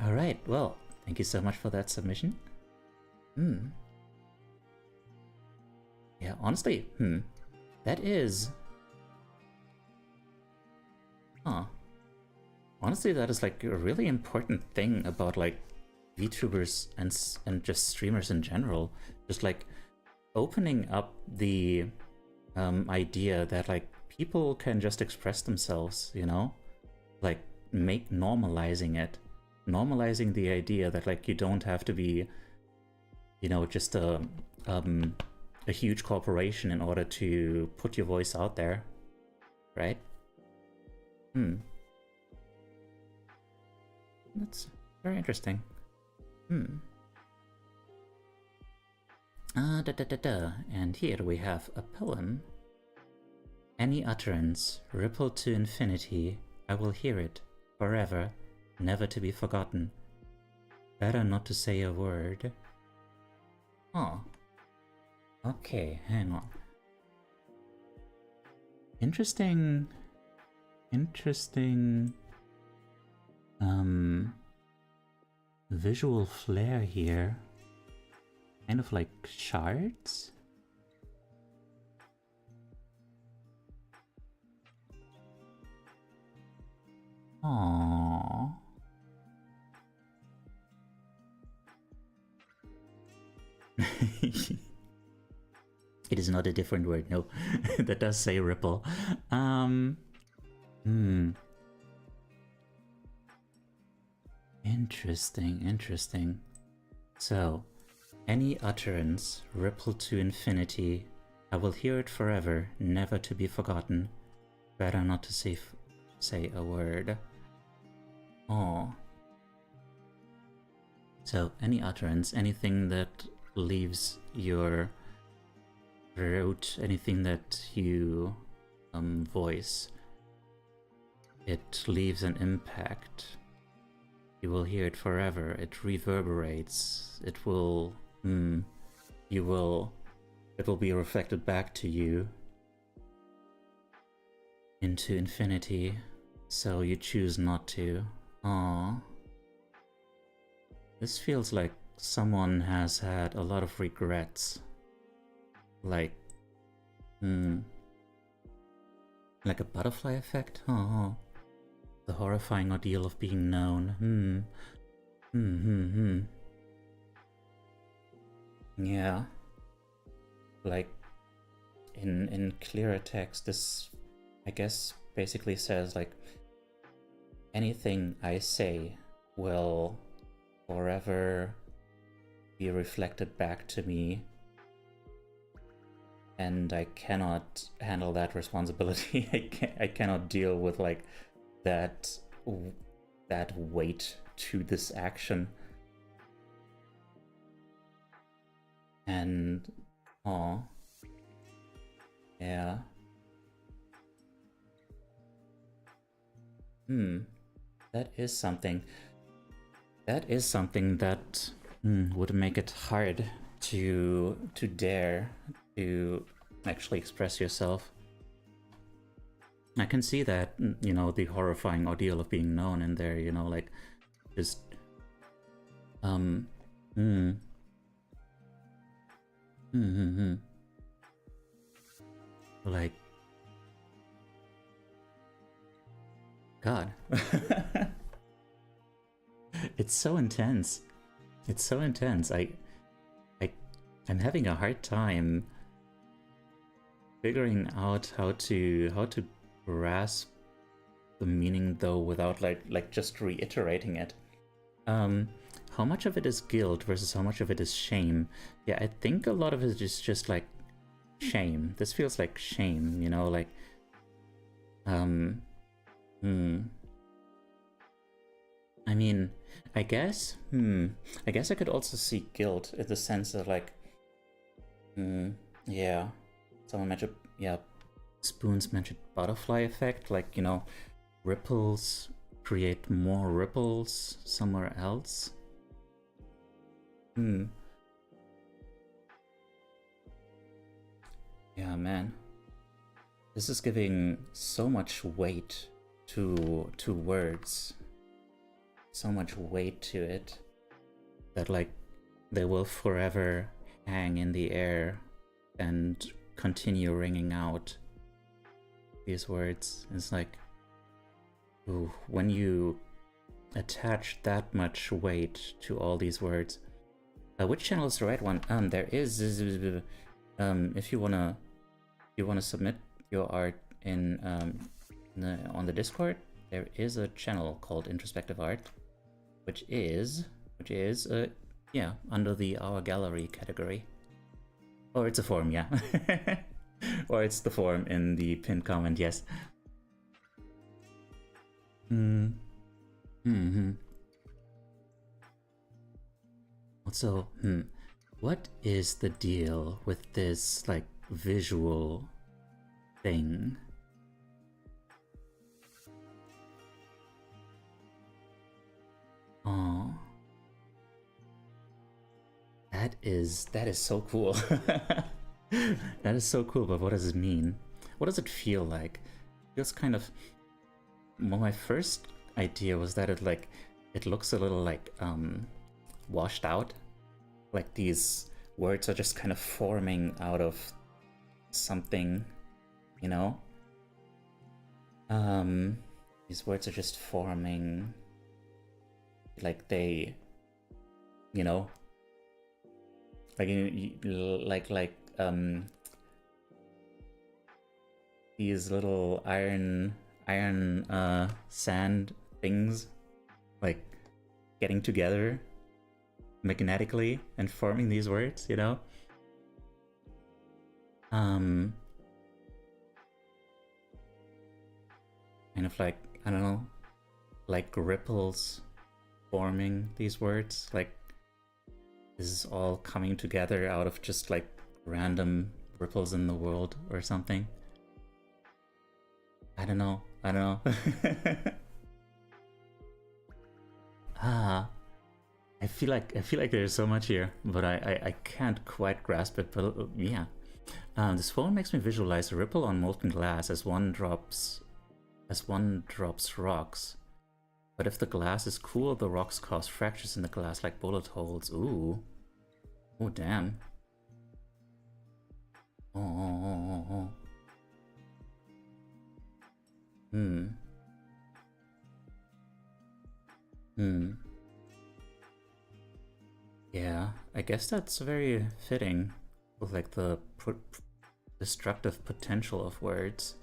Alright, well, thank you so much for that submission. Yeah, honestly, that is... Huh. Honestly, that is like a really important thing about like VTubers and just streamers in general. Just like opening up the idea that like people can just express themselves, you know? Like normalizing it. Normalizing the idea that like you don't have to be, you know, just a huge corporation in order to put your voice out there, right? That's very interesting. And here we have a poem. Any utterance, rippled to infinity, I will hear it, forever, never to be forgotten. Better not to say a word. Oh. Okay, hang on. Interesting... visual flair here. Kind of like shards? Aww. is not a different word. No, that does say ripple. Interesting. So, any utterance, ripple to infinity. I will hear it forever, never to be forgotten. Better not to say a word. Oh. So, any utterance, anything that leaves your throat, anything that you voice, it leaves an impact. You will hear it forever. It reverberates. It will be reflected back to you into infinity. So you choose not to. Aww. This feels like someone has had a lot of regrets. Like a butterfly effect? Oh. The horrifying ordeal of being known. Yeah. Like, in clearer text, this, I guess, basically says, like, anything I say will forever be reflected back to me, and I cannot handle that responsibility. I cannot deal with, like, that weight to this action. And yeah. That is something that would make it hard to dare to actually express yourself. I can see that, you know, the horrifying ordeal of being known in there, you know, like, just, like, God. It's so intense. It's so intense. I'm having a hard time figuring out how to grasp the meaning, though, without like just reiterating it. How much of it is guilt versus how much of it is shame? Yeah, I think a lot of it is just like shame. This feels like shame, you know, like I mean, I guess I could also see guilt in the sense that, like, yeah, someone mentioned, yeah, Spoons mentioned butterfly effect, like, you know, ripples create more ripples somewhere else. Yeah, man. This is giving so much weight to words. So much weight to it that, like, they will forever hang in the air and continue ringing out. These words, it's like, ooh, when you attach that much weight to all these words. Which channel is the right one? There is, if you wanna submit your art in on the Discord, there is a channel called Introspective Art, which is yeah, under the Our Gallery category. Or it's a forum, yeah. Or it's the forum in the pinned comment, yes. Also, what is the deal with this, like, visual thing? Oh, that is so cool. That is so cool, but what does it mean? What does it feel like? It feels kind of... Well, my first idea was that it looks a little like washed out. Like these words are just kind of forming out of something, you know? These words are just forming, like they, you know, like these little iron sand things like getting together magnetically and forming these words, you know? Kind of like, I don't know, like ripples forming these words, like this is all coming together out of just like random ripples in the world or something. I don't know. I feel like there's so much here, but I can't quite grasp it. But yeah, this phone makes me visualize a ripple on molten glass as one drops rocks. But if the glass is cool, the rocks cause fractures in the glass like bullet holes. Ooh, oh damn. Oh. Yeah, I guess that's very fitting with like the destructive potential of words,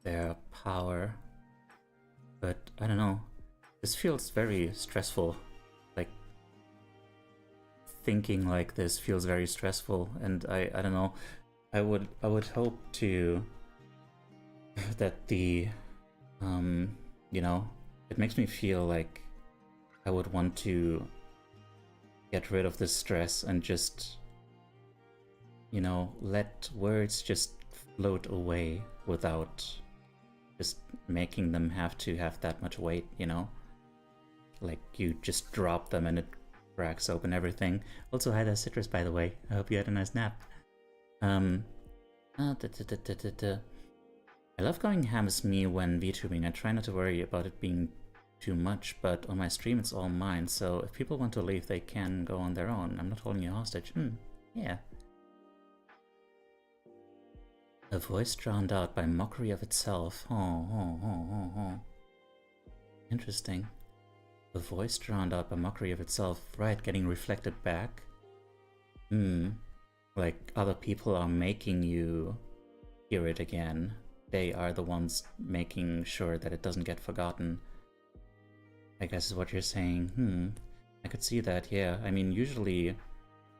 their power. But I don't know, this feels very stressful. Like thinking like this feels very stressful, and I don't know. I would hope to that the you know, it makes me feel like I would want to get rid of this stress and just, you know, let words just float away without just making them have to have that much weight, you know? Like you just drop them and it cracks open everything. Also, hi there, Citrus, by the way. I hope you had a nice nap. I love going ham as me when VTubing. I try not to worry about it being too much, but on my stream it's all mine, so if people want to leave, they can go on their own. I'm not holding you hostage. Yeah. A voice drowned out by mockery of itself. Interesting. A voice drowned out by mockery of itself. Right, getting reflected back. Like other people are making you hear it again. They are the ones making sure that it doesn't get forgotten, I guess is what you're saying. I could see that, yeah. I mean, usually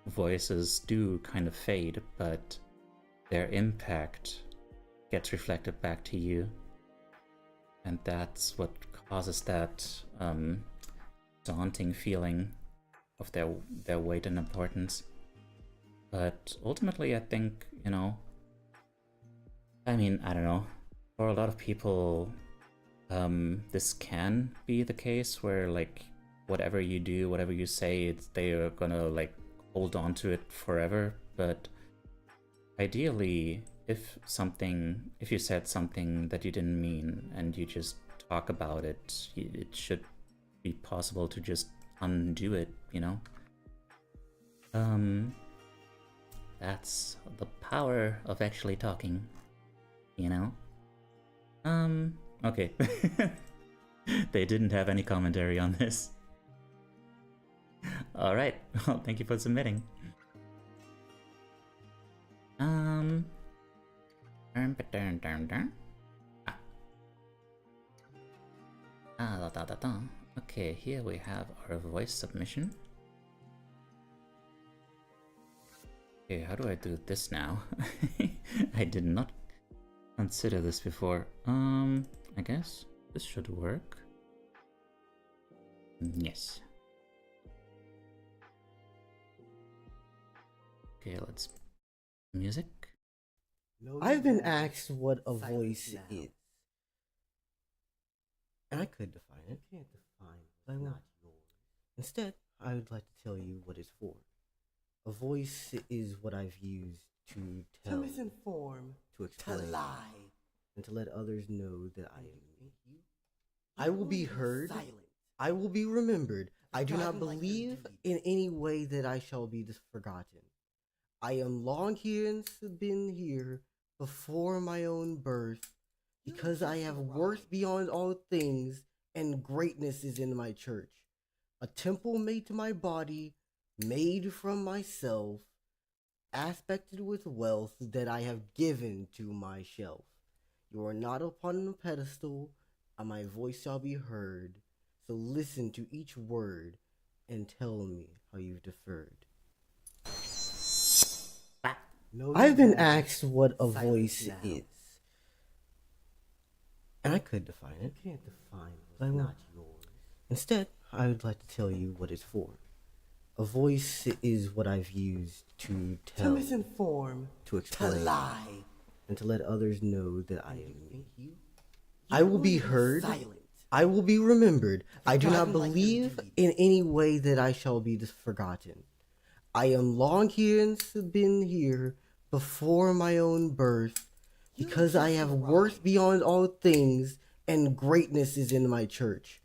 voices do kind of fade, but their impact gets reflected back to you. And that's what causes that daunting feeling of their weight and importance. But ultimately, I think, you know, I mean, I don't know. For a lot of people, this can be the case where, like, whatever you do, whatever you say, they are gonna, like, hold on to it forever. But ideally, if you said something that you didn't mean and you just talk about it, it should be possible to just undo it, you know? That's the power of actually talking, you know? Okay. They didn't have any commentary on this. Alright, well, thank you for submitting. Okay, here we have our voice submission. Okay, how do I do this now? I did not consider this before. I guess this should work. Yes. Okay, let's music. I've been asked what a voice is, and I could define it. You can't define it. But I won't. Instead, I would like to tell you what it's for. A voice is what I've used to tell, to misinform, to explain, to lie, and to let others know that I am me. I will be heard. I will be remembered. I do not believe in any way that I shall be forgotten. I am long since been here before my own birth, because I have worth beyond all things, and greatness is in my church. A temple made to my body, made from myself, aspected with wealth that I have given to my shelf. You are not upon a pedestal, and my voice shall be heard. So listen to each word and tell me how you've deferred. I've been asked what a voice is. And I could define it. You can't define what's not yours. Instead, I would like to tell you what it's for. A voice is what I've used to tell, to misinform, to explain, to lie, and to let others know that I am me. I will be heard. I will be remembered. I do not believe in any way that I shall be forgotten. I am long since been here before my own birth, because I have worth beyond all things, and greatness is in my church.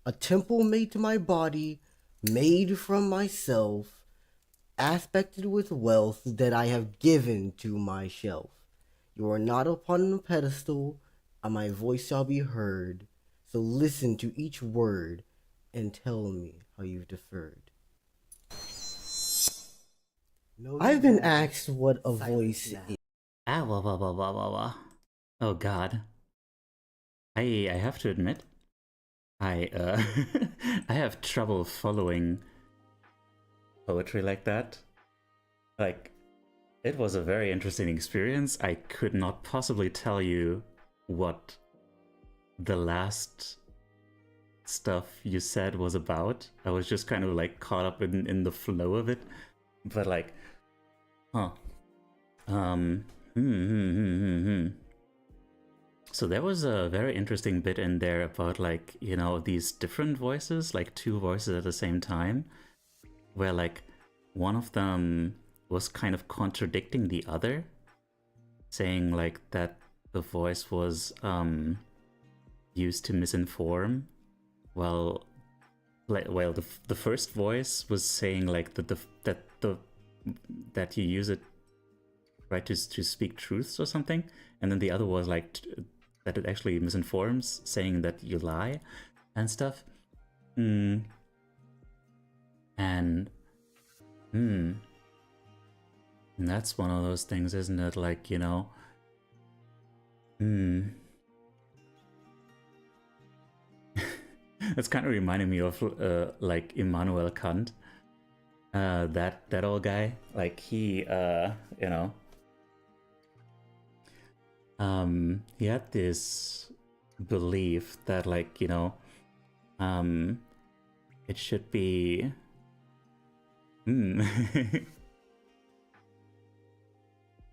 A temple made to my body, made from myself, aspected with wealth that I have given to my shelf. You are not upon a pedestal, and my voice shall be heard. So listen to each word and tell me how you've deferred. I've been asked what a voice is. Ah, wah, wah, wah, wah, wah, wah. Oh god. I have to admit, I I have trouble following poetry like that. Like, it was a very interesting experience. I could not possibly tell you what the last stuff you said was about. I was just kind of like caught up in the flow of it. But like, huh. So there was a very interesting bit in there about, like, you know, these different voices, like two voices at the same time, where like one of them was kind of contradicting the other, saying like that the voice was used to misinform, while the first voice was saying like that you use it right to speak truths or something, and then the other was like that it actually misinforms, saying that you lie and stuff. And that's one of those things, isn't it? Like, you know, it's kind of reminding me of like Immanuel Kant, that old guy. Like, he you know, he had this belief that, like, you know, it should be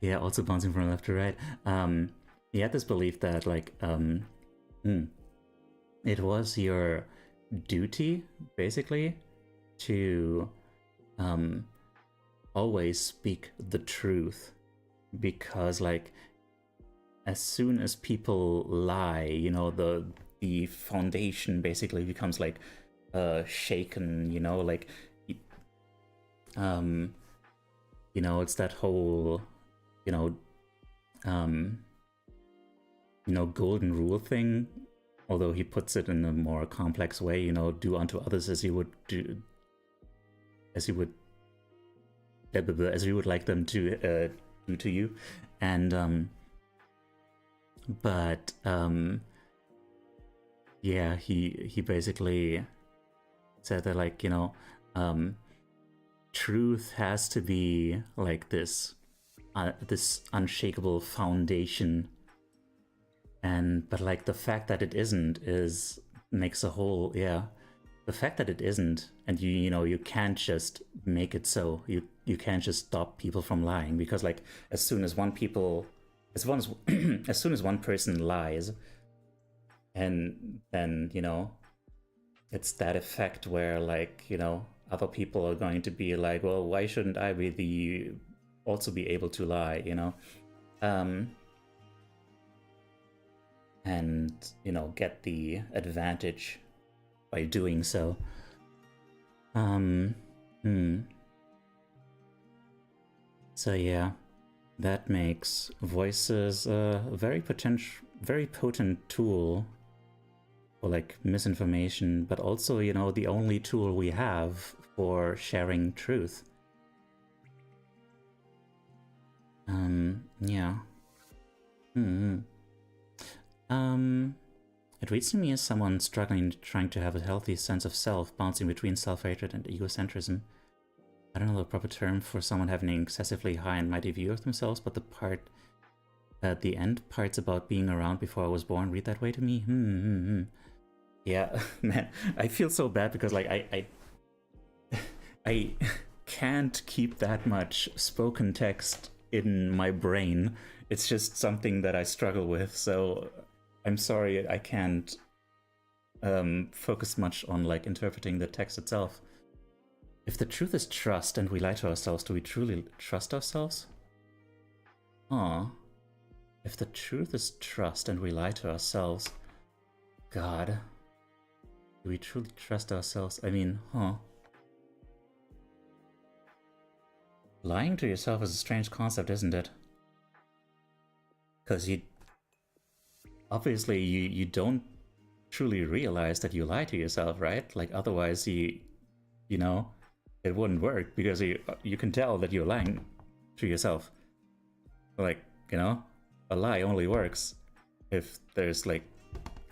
yeah, also bouncing from left to right. He had this belief that, like, it was your duty, basically, to always speak the truth, because, like, as soon as people lie, you know, the foundation basically becomes like shaken, you know, like, you know, it's that whole, you know, golden rule thing, although he puts it in a more complex way, you know, do unto others as you would like them to do to you. And but yeah, he basically said that, like, you know, truth has to be like this unshakable foundation, but like the fact that it isn't makes a whole, yeah, the fact that it isn't, and you know, you can't just make it so, you can't just stop people from lying, because, like, as soon as one person lies, and then, you know, it's that effect where, like, you know, other people are going to be like, well, why shouldn't I also be able to lie, you know? And, you know, get the advantage by doing so. So yeah, that makes voices a very potent tool for, like, misinformation, but also, you know, the only tool we have for sharing truth. Yeah. Hmm. It reads to me as someone struggling, trying to have a healthy sense of self, bouncing between self-hatred and egocentrism. I don't know the proper term for someone having an excessively high and mighty view of themselves, but the end parts about being around before I was born read that way to me. Yeah, man, I feel so bad because like I can't keep that much spoken text in my brain. It's just something that I struggle with, so I'm sorry I can't focus much on like interpreting the text itself. If the truth is trust and we lie to ourselves, do we truly trust ourselves? If the truth is trust and we lie to ourselves, God, do we truly trust ourselves? I mean, Lying to yourself is a strange concept, isn't it? Because obviously you don't truly realize that you lie to yourself, right? Like otherwise you know, it wouldn't work because you can tell that you're lying to yourself. Like, you know, a lie only works if there's like,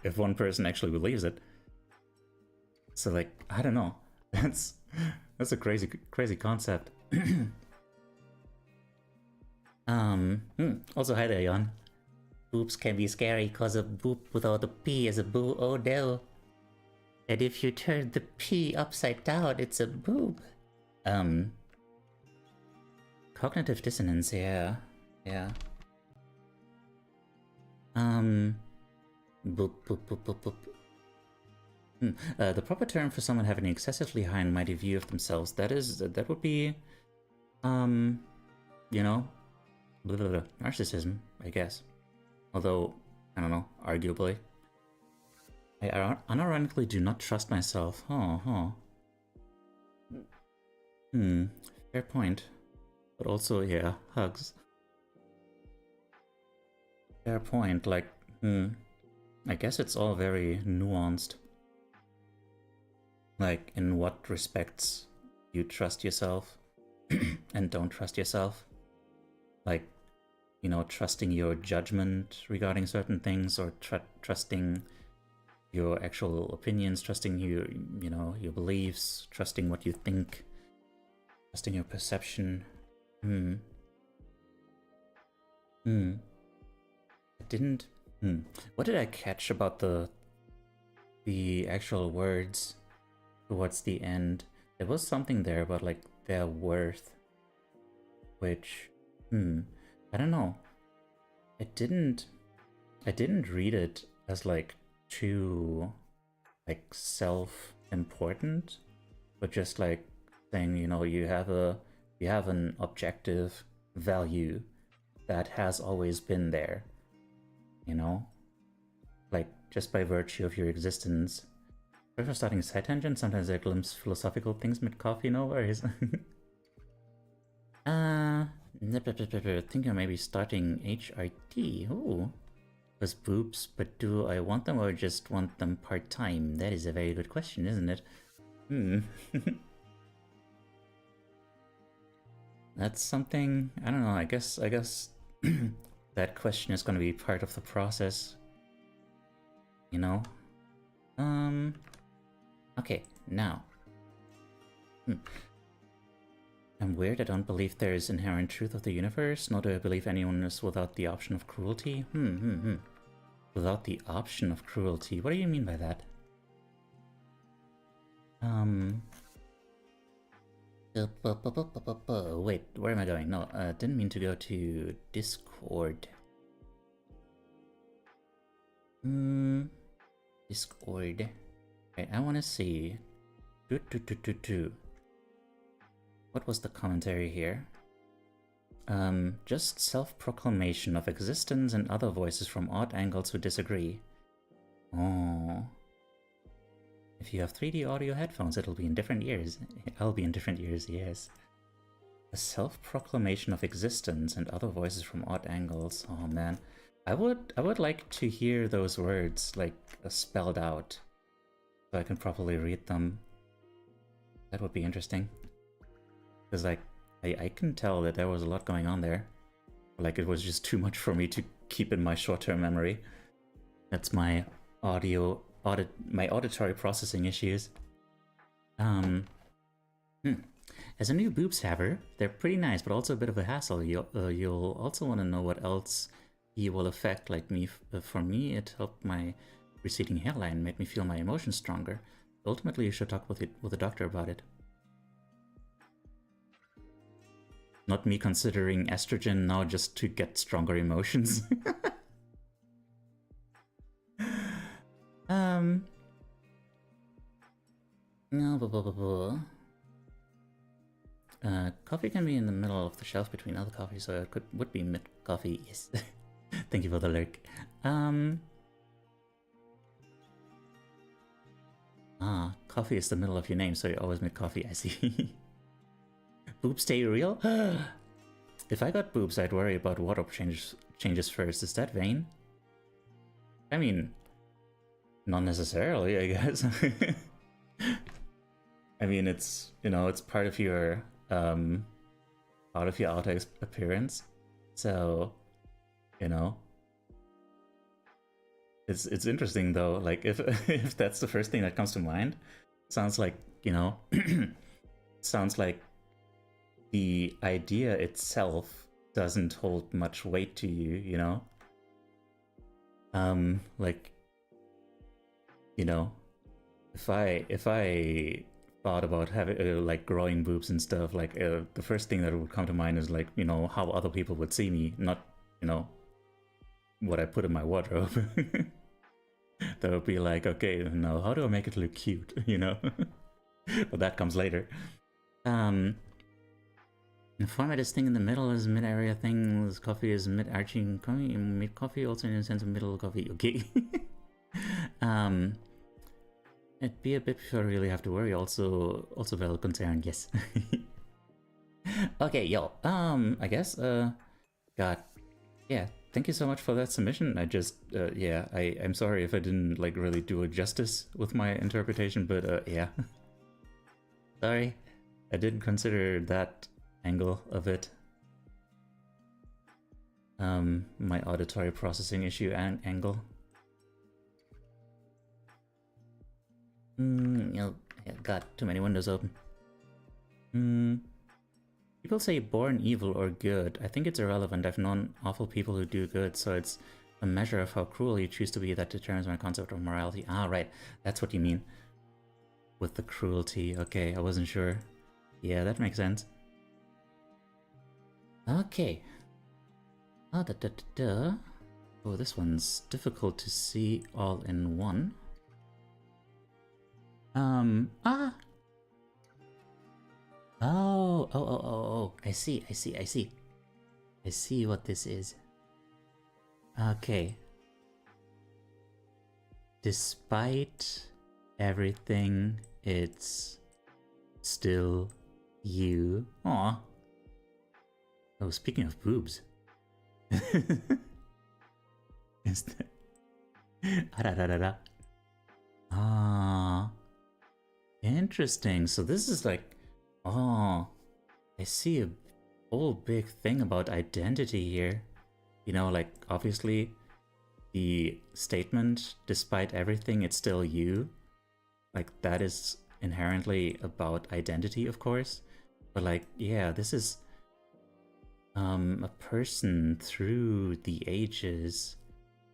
if one person actually believes it. So like, I don't know. That's a crazy concept. Also, hi there, Jan. Boobs can be scary cause a boop without a P is a boo, oh no. And if you turn the P upside down, it's a boob. Cognitive dissonance, yeah. Boop, boop, boop, boop, boop. The proper term for someone having an excessively high and mighty view of themselves, that would be, you know, narcissism, I guess. Although, I don't know, arguably. I unironically do not trust myself. Fair point. But also, yeah, hugs. Fair point, like, I guess it's all very nuanced. Like, in what respects you trust yourself and don't trust yourself. Like, you know, trusting your judgment regarding certain things, or trusting your actual opinions, trusting your beliefs, trusting what you think, trusting your perception. What did I catch about the actual words towards the end? There was something there about like their worth, which I don't know. I didn't read it as like too like self-important, but just like saying, you know, you have an objective value that has always been there, you know, like just by virtue of your existence. Sorry for starting a side tangent, sometimes I glimpse philosophical things mid-coffee, no worries. Think I may be starting HRT. Ooh. Because boobs, but do I want them or just want them part-time? That is a very good question, isn't it? That's something, I don't know, I guess that question is gonna be part of the process. You know? Okay, now. I'm weird, I don't believe there is inherent truth of the universe, nor do I believe anyone is without the option of cruelty. Without the option of cruelty, what do you mean by that? Wait, where am I going? No, didn't mean to go to Discord. Discord. Right, I wanna see. What was the commentary here? Just self-proclamation of existence and other voices from odd angles who disagree. Oh. If you have 3D audio headphones, it'll be in different ears. I'll be in different ears, yes. A self-proclamation of existence and other voices from odd angles. Oh man. I would like to hear those words, like, spelled out. So I can properly read them. That would be interesting. Because, like, I can tell that there was a lot going on there. Like it was just too much for me to keep in my short-term memory. That's my my auditory processing issues. As a new boobs haver, they're pretty nice, but also a bit of a hassle. You'll also want to know what else you will affect. Like me, for me, it helped my receding hairline, made me feel my emotions stronger. Ultimately, you should talk with a doctor about it. Not me considering estrogen now just to get stronger emotions. No, blah, blah, blah, blah. Coffee can be in the middle of the shelf between other coffees, so it would be mid coffee. Yes. Thank you for the lurk. Coffee is the middle of your name, so you always mid coffee. I see. Boobs stay real? If I got boobs, I'd worry about wardrobe changes first. Is that vain? I mean, not necessarily, I guess. I mean, it's, you know, it's part of your outer appearance. So, you know, it's interesting though. Like if if that's the first thing that comes to mind, sounds like, you know, sounds like the idea itself doesn't hold much weight to you, you know? Like, you know, if I thought about having like growing boobs and stuff, like the first thing that would come to mind is like, you know, how other people would see me, not, you know, what I put in my wardrobe. That would be like, okay, now how do I make it look cute, you know? But that comes later. The format is thing in the middle is mid-area thing. This coffee is mid-arching coffee. Mid-coffee also in the sense of middle coffee. Okay. It'd be a bit before I really have to worry. Also valid concern. Yes. Okay, yo. I guess. God. Yeah. Thank you so much for that submission. I just. Yeah. I'm sorry if I didn't like really do it justice with my interpretation, but yeah. Sorry. I didn't consider that angle of it. My auditory processing issue angle. You know, got too many windows open. People say born evil or good. I think it's irrelevant. I've known awful people who do good, so it's a measure of how cruel you choose to be that determines my concept of morality. Ah, right. That's what you mean. With the cruelty. Okay, I wasn't sure. Yeah, that makes sense. Okay. Oh, oh, this one's difficult to see all in one. Oh, I see. I see what this is. Okay. Despite everything, it's still you. Aw. Oh, speaking of boobs. Is that... Ah. Interesting. So this is like... Oh. I see a whole big thing about identity here. You know, like, obviously, the statement, despite everything, it's still you. Like, that is inherently about identity, of course. But like, yeah, this is... a person through the ages,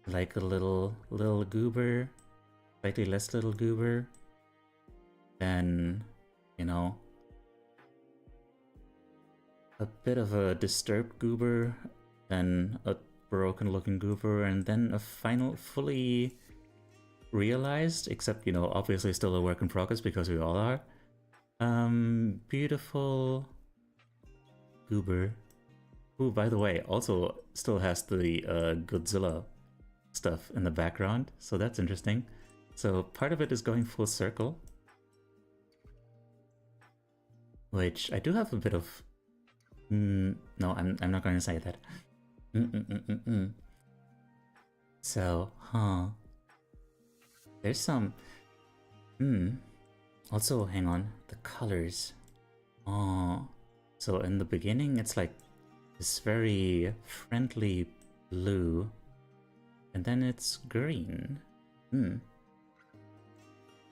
like a little goober, slightly less little goober, then, you know, a bit of a disturbed goober, then a broken looking goober, and then a final fully realized, except, you know, obviously still a work in progress because we all are, beautiful goober. Who, by the way, also still has the Godzilla stuff in the background, so that's interesting. So part of it is going full circle, which I do have a bit of... no, I'm not going to say that. So, there's some... Also, hang on, the colors. Oh, so in the beginning, it's like this very friendly blue, and then it's green.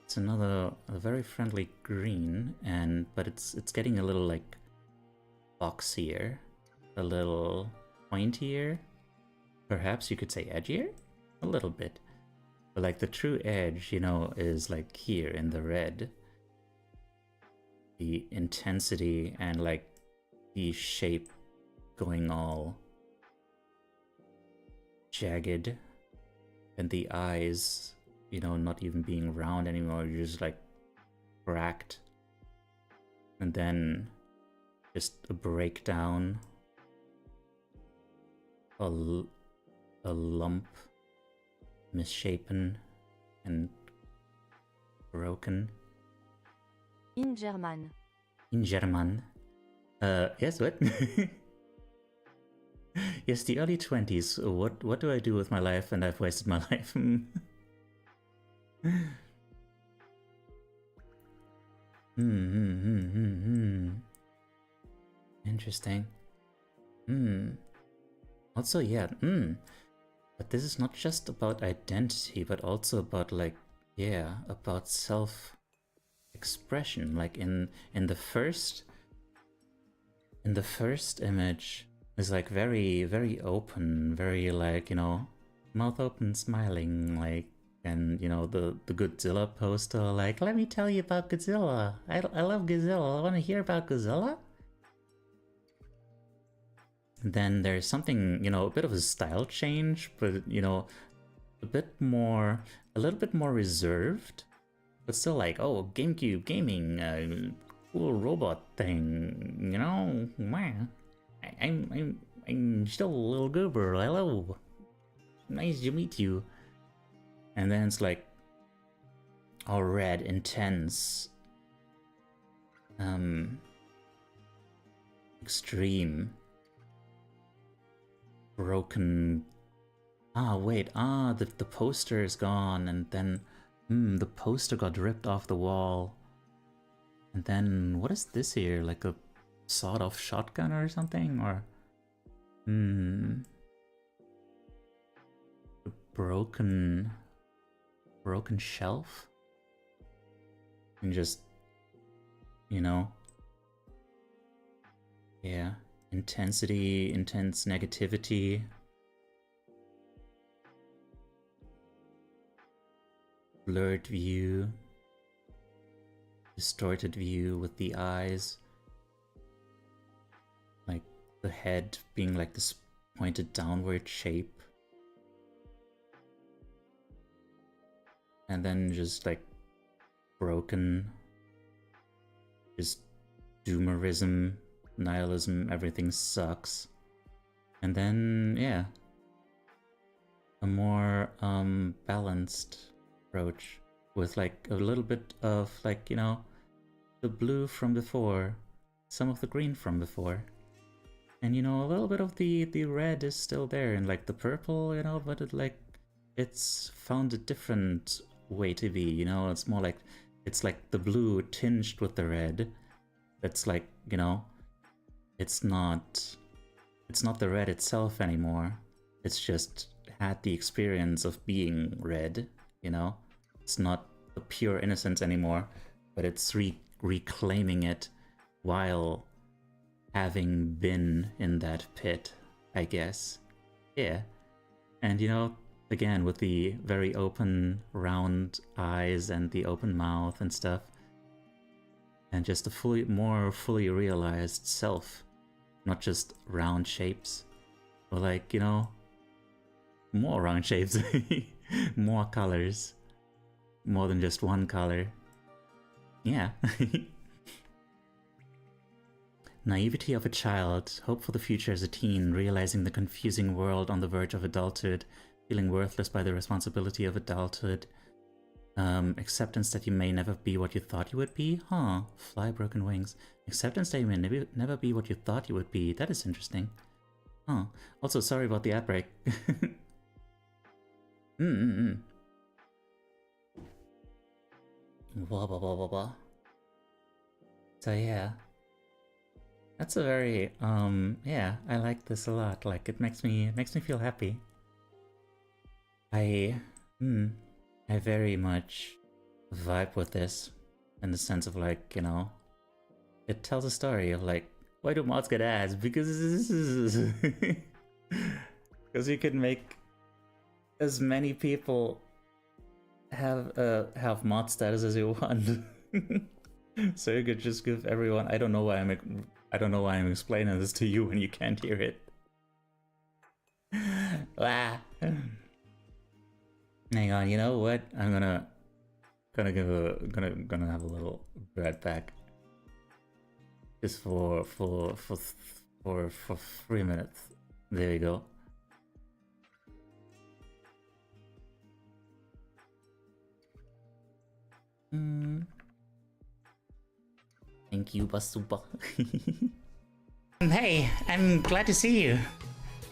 It's a very friendly green, but it's getting a little like boxier, a little pointier. Perhaps you could say edgier? A little bit. But like the true edge, you know, is like here in the red. The intensity and like the shape going all jagged. And the eyes, you know, not even being round anymore, you're just like cracked. And then just a breakdown. A lump, misshapen and broken. In German. In German. Yes, what? Yes, the early 20s. What do I do with my life? And I've wasted my life. Interesting. Also, yeah, but this is not just about identity, but also about like, yeah, about self-expression. Like in the first image is like very, very open, very like, you know, mouth open, smiling, like, and you know, the Godzilla poster, like, let me tell you about Godzilla. I love Godzilla. I want to hear about Godzilla. Then there's something, you know, a bit of a style change, but, you know, a little bit more reserved, but still like, oh, GameCube gaming, cool robot thing, you know, wow. I'm still a little goober, hello. Nice to meet you. And then it's like all red, intense, extreme. Broken. The poster is gone, and then the poster got ripped off the wall. And then what is this here? Like a sawed-off shotgun or something? Or a broken shelf? And just, you know, yeah. Intensity, intense negativity. Blurred view. Distorted view with the eyes. Like the head being like this pointed downward shape. And then just like broken. Just doomerism. Nihilism, everything sucks. And then, yeah, a more balanced approach with like a little bit of like, you know, the blue from before, some of the green from before, and you know, a little bit of the red is still there, and like the purple, you know, but it's found a different way to be, you know. It's more like, it's like the blue tinged with the red. It's like, you know, it's not the red itself anymore. It's just had the experience of being red, you know? It's not the pure innocence anymore, but it's reclaiming it while having been in that pit, I guess. Yeah. And you know, again, with the very open, round eyes and the open mouth and stuff, and just a more fully realized self. Not just round shapes, but like, you know, more round shapes, more colors, more than just one color. Yeah. Naivety of a child, hope for the future as a teen, realizing the confusing world on the verge of adulthood, feeling worthless by the responsibility of adulthood, acceptance that you may never be what you thought you would be? Huh, fly broken wings. Acceptance that you may never be what you thought you would be. That is interesting. Huh. Also, sorry about the outbreak. Blah, blah, blah, blah, blah. So yeah. That's a very yeah, I like this a lot. Like it makes me feel happy. I very much vibe with this in the sense of like, you know, it tells a story of like, why do mods get ads? Because because you can make as many people have mod status as you want. So you could just give everyone. I don't know why I'm explaining this to you when you can't hear it. Ah. Hang on, you know what? I'm gonna have a little bread back. Just for 3 minutes. There you go. Thank you, Basuba. Hey, I'm glad to see you.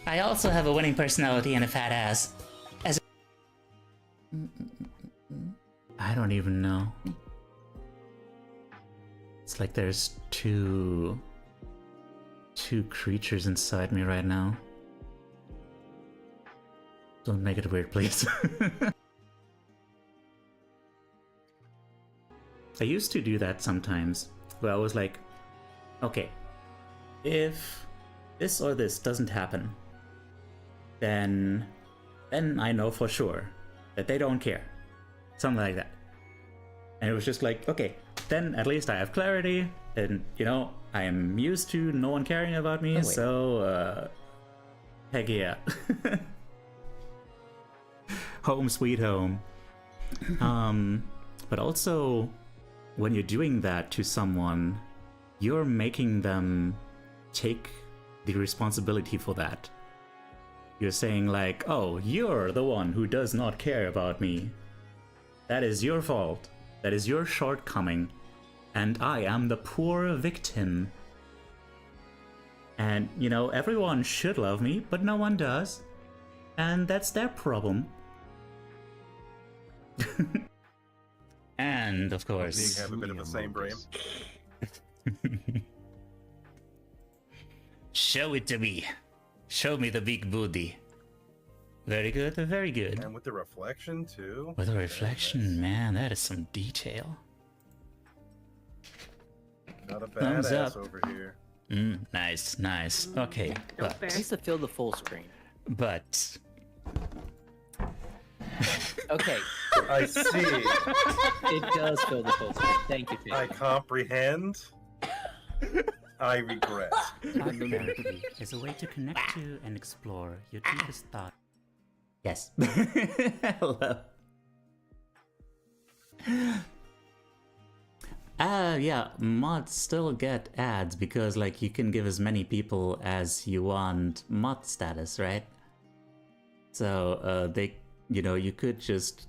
I also have a winning personality and a fat ass. I don't even know. It's like there's two creatures inside me right now. Don't make it weird, please. I used to do that sometimes, where I was like, okay, if this or this doesn't happen, then I know for sure that they don't care. Something like that. And it was just like, okay, then at least I have clarity, and you know, I am used to no one caring about me, so heck yeah. Home sweet home. But also, when you're doing that to someone, you're making them take the responsibility for that. You're saying like, oh, you're the one who does not care about me. That is your fault. That is your shortcoming. And I am the poor victim. And, you know, everyone should love me, but no one does. And that's their problem. And, of course... You have a bit of the same brain. Show it to me. Show me the big booty. Very good, very good. And with the reflection, too. With the reflection, man, that is some detail. Not a Thumbs badass up. over here. Nice, nice. Okay, but... It needs to fill the full screen. But... Okay. I see. It does fill the full screen. Thank you, Jake. I comprehend. I regret. Therapy is a way to connect to and explore your deepest thought. Yes. Hello. Yeah, mods still get ads because, like, you can give as many people as you want mod status, right? So, they, you know, you could just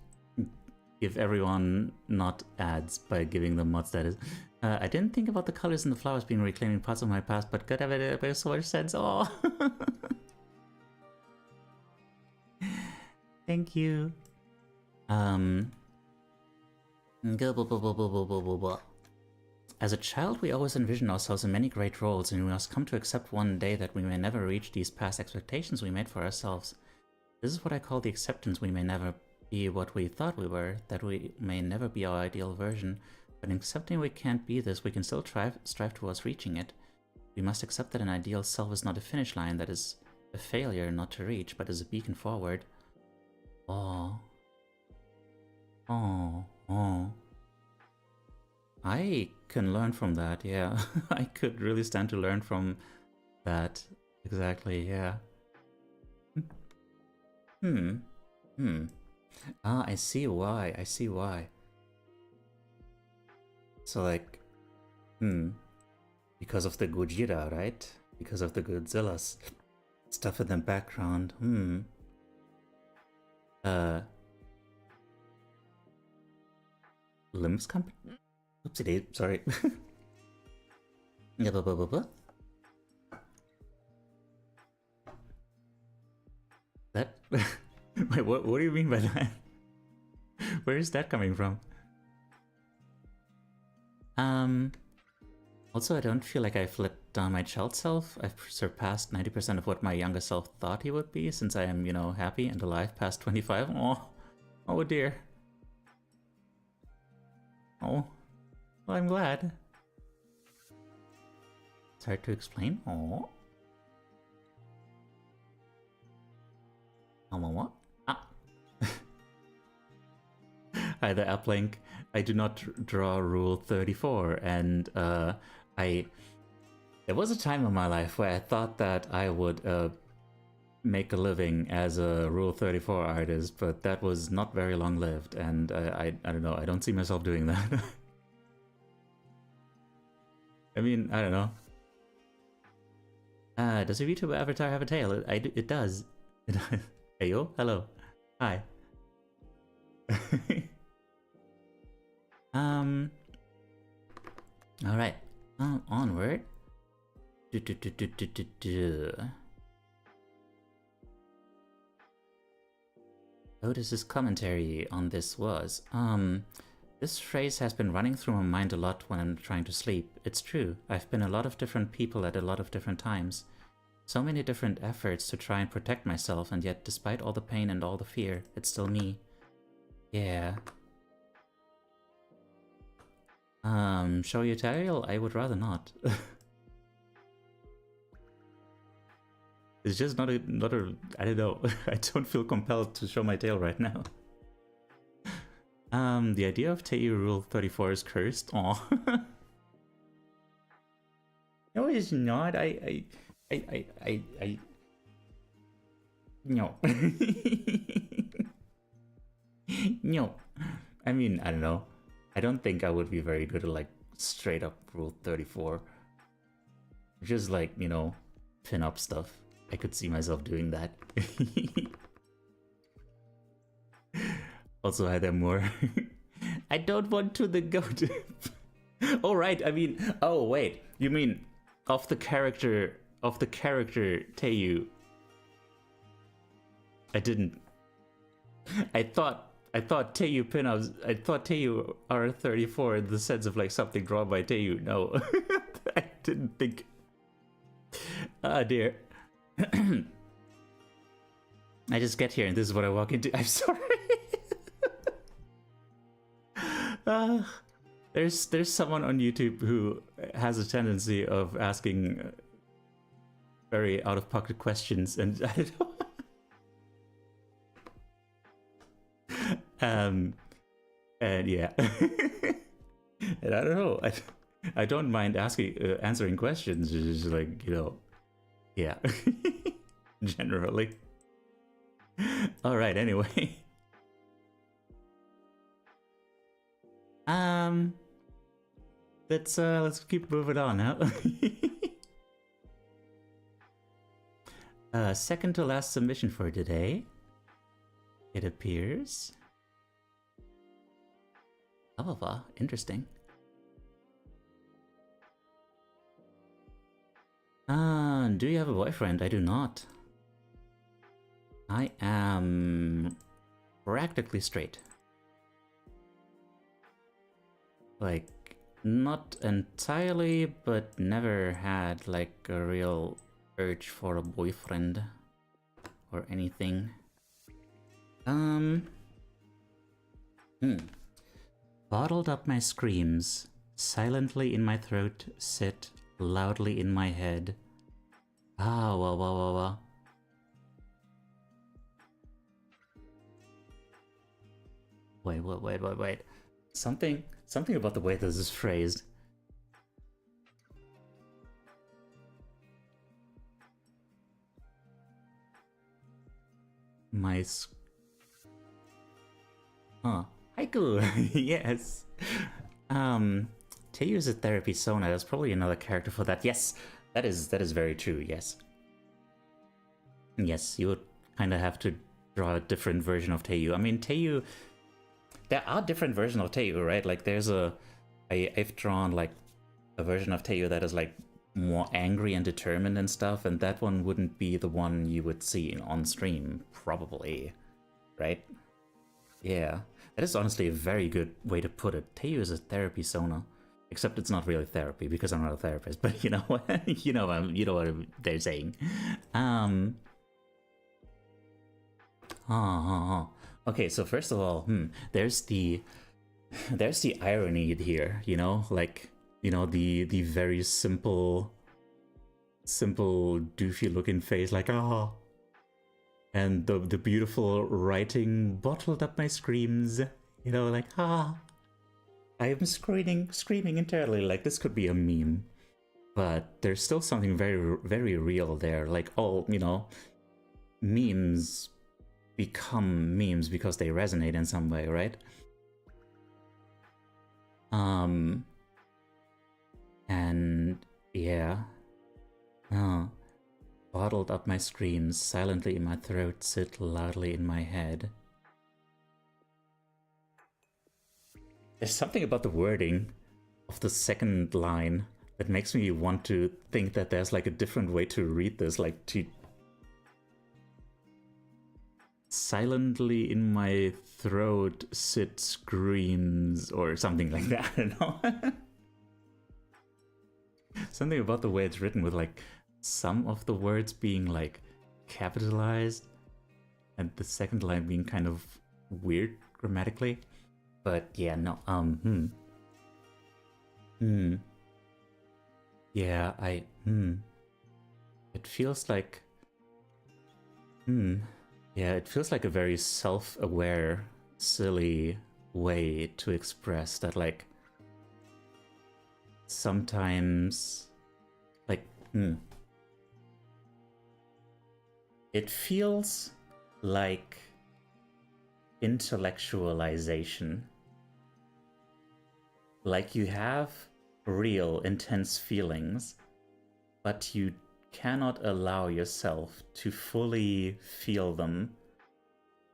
give everyone not ads by giving them mod status. I didn't think about the colors and the flowers being reclaiming parts of my past, but God damn it, it makes so much sense. Oh. Thank you. As a child, we always envisioned ourselves in many great roles, and we must come to accept one day that we may never reach these past expectations we made for ourselves. This is what I call the acceptance. We may never be what we thought we were, that we may never be our ideal version, but in accepting we can't be this, we can still strive towards reaching it. We must accept that an ideal self is not a finish line that is a failure not to reach, but is a beacon forward. Oh. Oh. Oh. I can learn from that, yeah. I could really stand to learn from that. Exactly, yeah. Ah, I see why. I see why. So, like, because of the Gojira, right? Because of the Godzillas. Stuff in the background, Limbs company? Oopsie daisy, sorry. That? Wait, what do you mean by that? Where is that coming from? Also, I don't feel like I've let down my child self. I've surpassed 90% of what my younger self thought he would be, since I am, you know, happy and alive past 25. Oh dear. Oh, well, I'm glad. It's hard to explain. Oh. What? Ah. Hi there, Uplink. I do not draw Rule 34, and there was a time in my life where I thought that I would make a living as a Rule 34 artist, but that was not very long-lived, and I don't know, I don't see myself doing that. I mean, I don't know. Does a VTuber avatar have a tail? It does. Hey yo, hello. Hi. Alright. Onward. Otis's commentary on this was, this phrase has been running through my mind a lot when I'm trying to sleep. It's true, I've been a lot of different people at a lot of different times. So many different efforts to try and protect myself, and yet despite all the pain and all the fear, it's still me. Yeah. Show your tail? I would rather not. It's just not a, I don't know. I don't feel compelled to show my tail right now. The idea of Teiyu Rule 34 is cursed. Aw. No, it's not. No. No. I mean, I don't know. I don't think I would be very good at, like, straight up Rule 34. Just, like, you know, pin up stuff. I could see myself doing that. Also, hi there, more. I don't want to the goat. Oh, right, I mean, oh, wait. You mean of the character Teiyu. I didn't. I thought Teiyu pinups. I thought Teiyu are 34 in the sense of like something drawn by Teiyu. No, I didn't think. Ah, dear. I just get here and this is what I walk into. I'm sorry. There's someone on YouTube who has a tendency of asking very out-of-pocket questions, and I don't know. And yeah, and I don't know. I don't mind answering questions. It's just like, you know, yeah. Generally. All right. Anyway. Let's keep moving on now. Second to last submission for today. It appears. Oh, interesting. Do you have a boyfriend? I do not. I am practically straight. Like, not entirely, but never had like a real urge for a boyfriend or anything. Bottled up my screams, silently in my throat, sit loudly in my head. Ah, wah. Wait. Something about the way this is phrased. Haiku! Yes! Teiyu's a therapy Sona. There's probably another character for that. Yes! That is very true, yes. Yes, you would kind of have to draw a different version of Teiyu. I mean, Teiyu... There are different versions of Teiyu, right? Like, there's I've drawn, like, a version of Teiyu that is, like, more angry and determined and stuff, and that one wouldn't be the one you would see on stream, probably. Right? Yeah. That is honestly a very good way to put it. Teiyu is a therapy Sona. Except it's not really therapy because I'm not a therapist, but you know what you know what they're saying. Okay, so first of all, there's the irony here, you know, like, you know, the very simple doofy looking face, like and the beautiful writing bottled up my screams, you know, like I am screaming internally, like this could be a meme, but there's still something very, very real there. Like, all, you know, memes become memes because they resonate in some way, right? And yeah, bottled up my screams, silently in my throat, sit loudly in my head. There's something about the wording of the second line that makes me want to think that there's like a different way to read this, like to silently in my throat sit screams or something like that. I don't know. Something about the way it's written with like some of the words being like capitalized and the second line being kind of weird grammatically. But yeah, no, yeah, it feels like, yeah, it feels like a very self-aware, silly way to express that, like, sometimes, like, it feels like intellectualization. Like you have real, intense feelings, but you cannot allow yourself to fully feel them.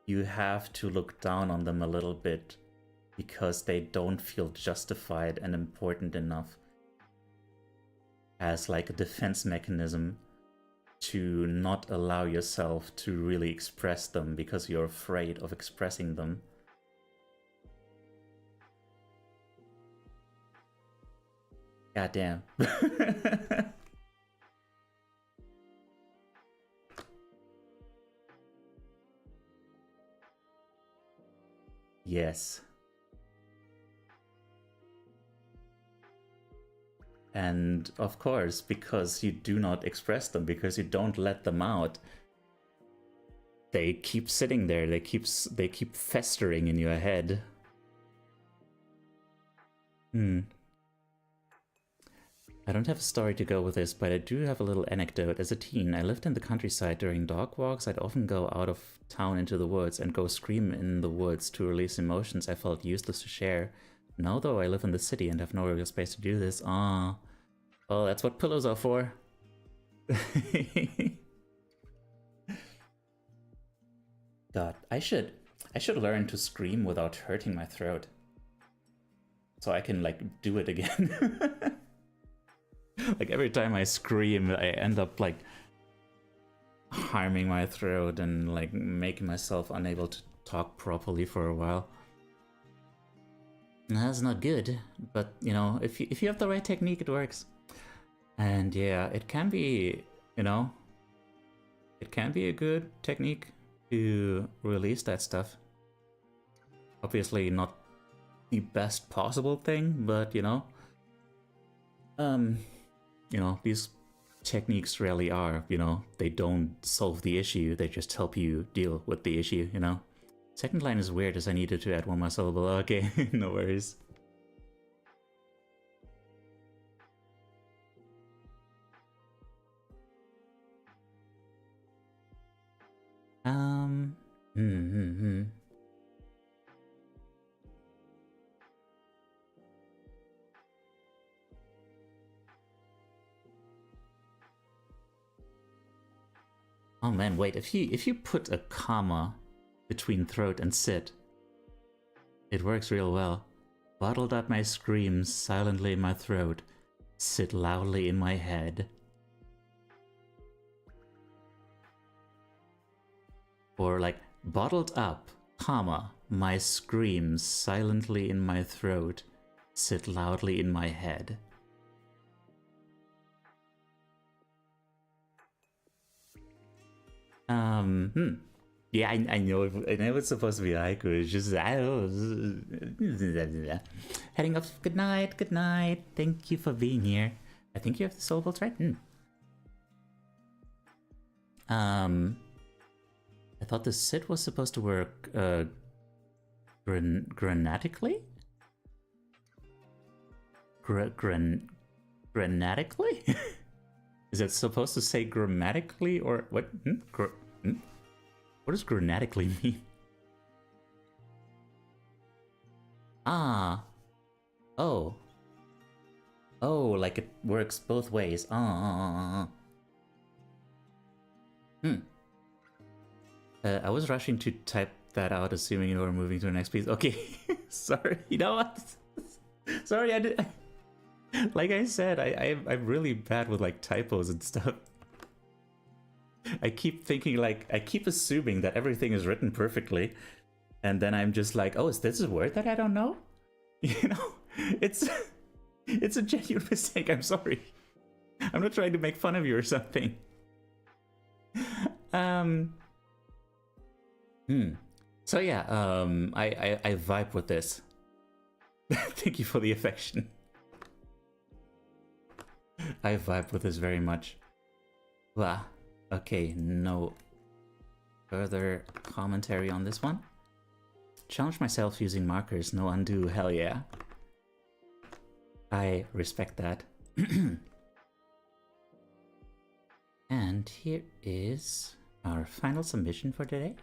You have to look down on them a little bit because they don't feel justified and important enough as like a defense mechanism to not allow yourself to really express them because you're afraid of expressing them. God damn. Yes. And of course, because you do not express them, because you don't let them out, they keep sitting there, they keep festering in your head. I don't have a story to go with this, but I do have a little anecdote. As a teen, I lived in the countryside. During dog walks, I'd often go out of town into the woods and go scream in the woods to release emotions I felt useless to share. Now, though, I live in the city and have no real space to do this. Well, that's what pillows are for. God, I should learn to scream without hurting my throat, so I can like do it again. Like every time I scream, I end up like harming my throat and like making myself unable to talk properly for a while. And that's not good, but you know, if you have the right technique, it works. And yeah, it can be, you know, it can be a good technique to release that stuff. Obviously not the best possible thing, but you know, these techniques rarely are, you know, they don't solve the issue, they just help you deal with the issue, you know. Second line is weird as I needed to add one more syllable. Okay, no worries. Oh man, wait, if you put a comma between throat and sit, it works real well. Bottled up my screams silently in my throat, sit loudly in my head. Or like, bottled up, comma, my screams silently in my throat, sit loudly in my head. Yeah, I know it's supposed to be haiku. It's just I don't know. Heading off. Good night. Good night. Thank you for being here. I think you have the soul bolts, right? I thought the sit was supposed to work granatically? Granatically? Is it supposed to say grammatically or what? What does granatically mean? Ah. Oh. Oh, like it works both ways. I was rushing to type that out, assuming you were moving to the next piece. Okay, sorry. You know what? Sorry, I did. Like I said, I'm really bad with like typos and stuff. I keep thinking I keep assuming that everything is written perfectly, and then I'm just like, oh, is this a word that I don't know? You know, it's a genuine mistake. I'm sorry. I'm not trying to make fun of you or something. So yeah, I vibe with this. Thank you for the affection. I vibe with this very much. Wow. Okay, no further commentary on this one. Challenge myself using markers, no undo, hell yeah. I respect that. And here is our final submission for today.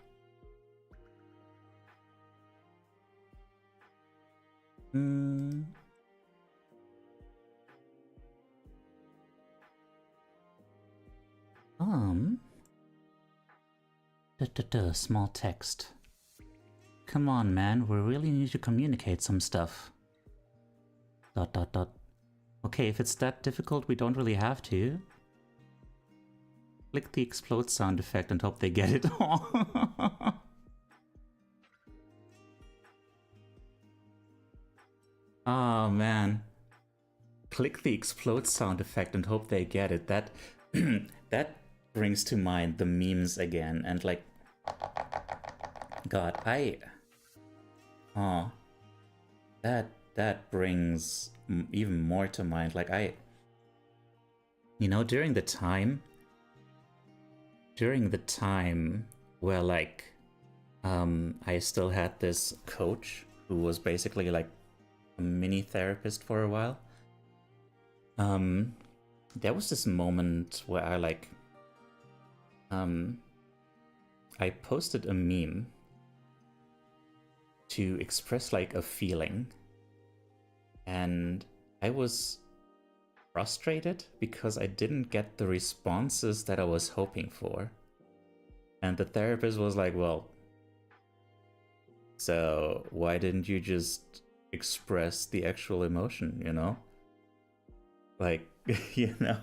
Small text. Come on, man, we really need to communicate some stuff. ... Okay, if it's that difficult, we don't really have to. Click the explode sound effect and hope they get it. Oh man. Click the explode sound effect and hope they get it. That that brings to mind the memes again, and like, God, that brings even more to mind. Like you know, during the time where like I still had this coach who was basically like a mini therapist for a while. There was this moment where I posted a meme to express like a feeling, and I was frustrated because I didn't get the responses that I was hoping for. And the therapist was like, well, so why didn't you just express the actual emotion, you know? Like, you know,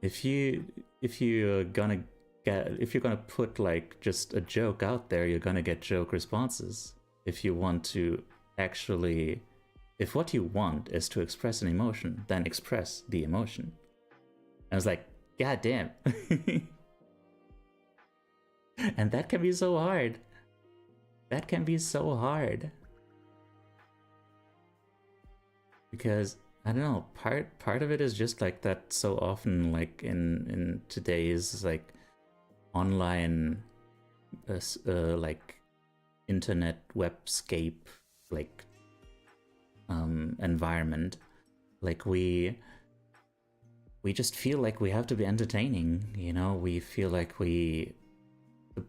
if you're gonna put like just a joke out there, you're gonna get joke responses. If you want to actually, if what you want is to express an emotion, then express the emotion. I was like, God damn. And that can be so hard. That can be so hard. Because I don't know, part of it is just like that so often like in today's like online like internet webscape like environment, like we just feel like we have to be entertaining, you know. We feel like the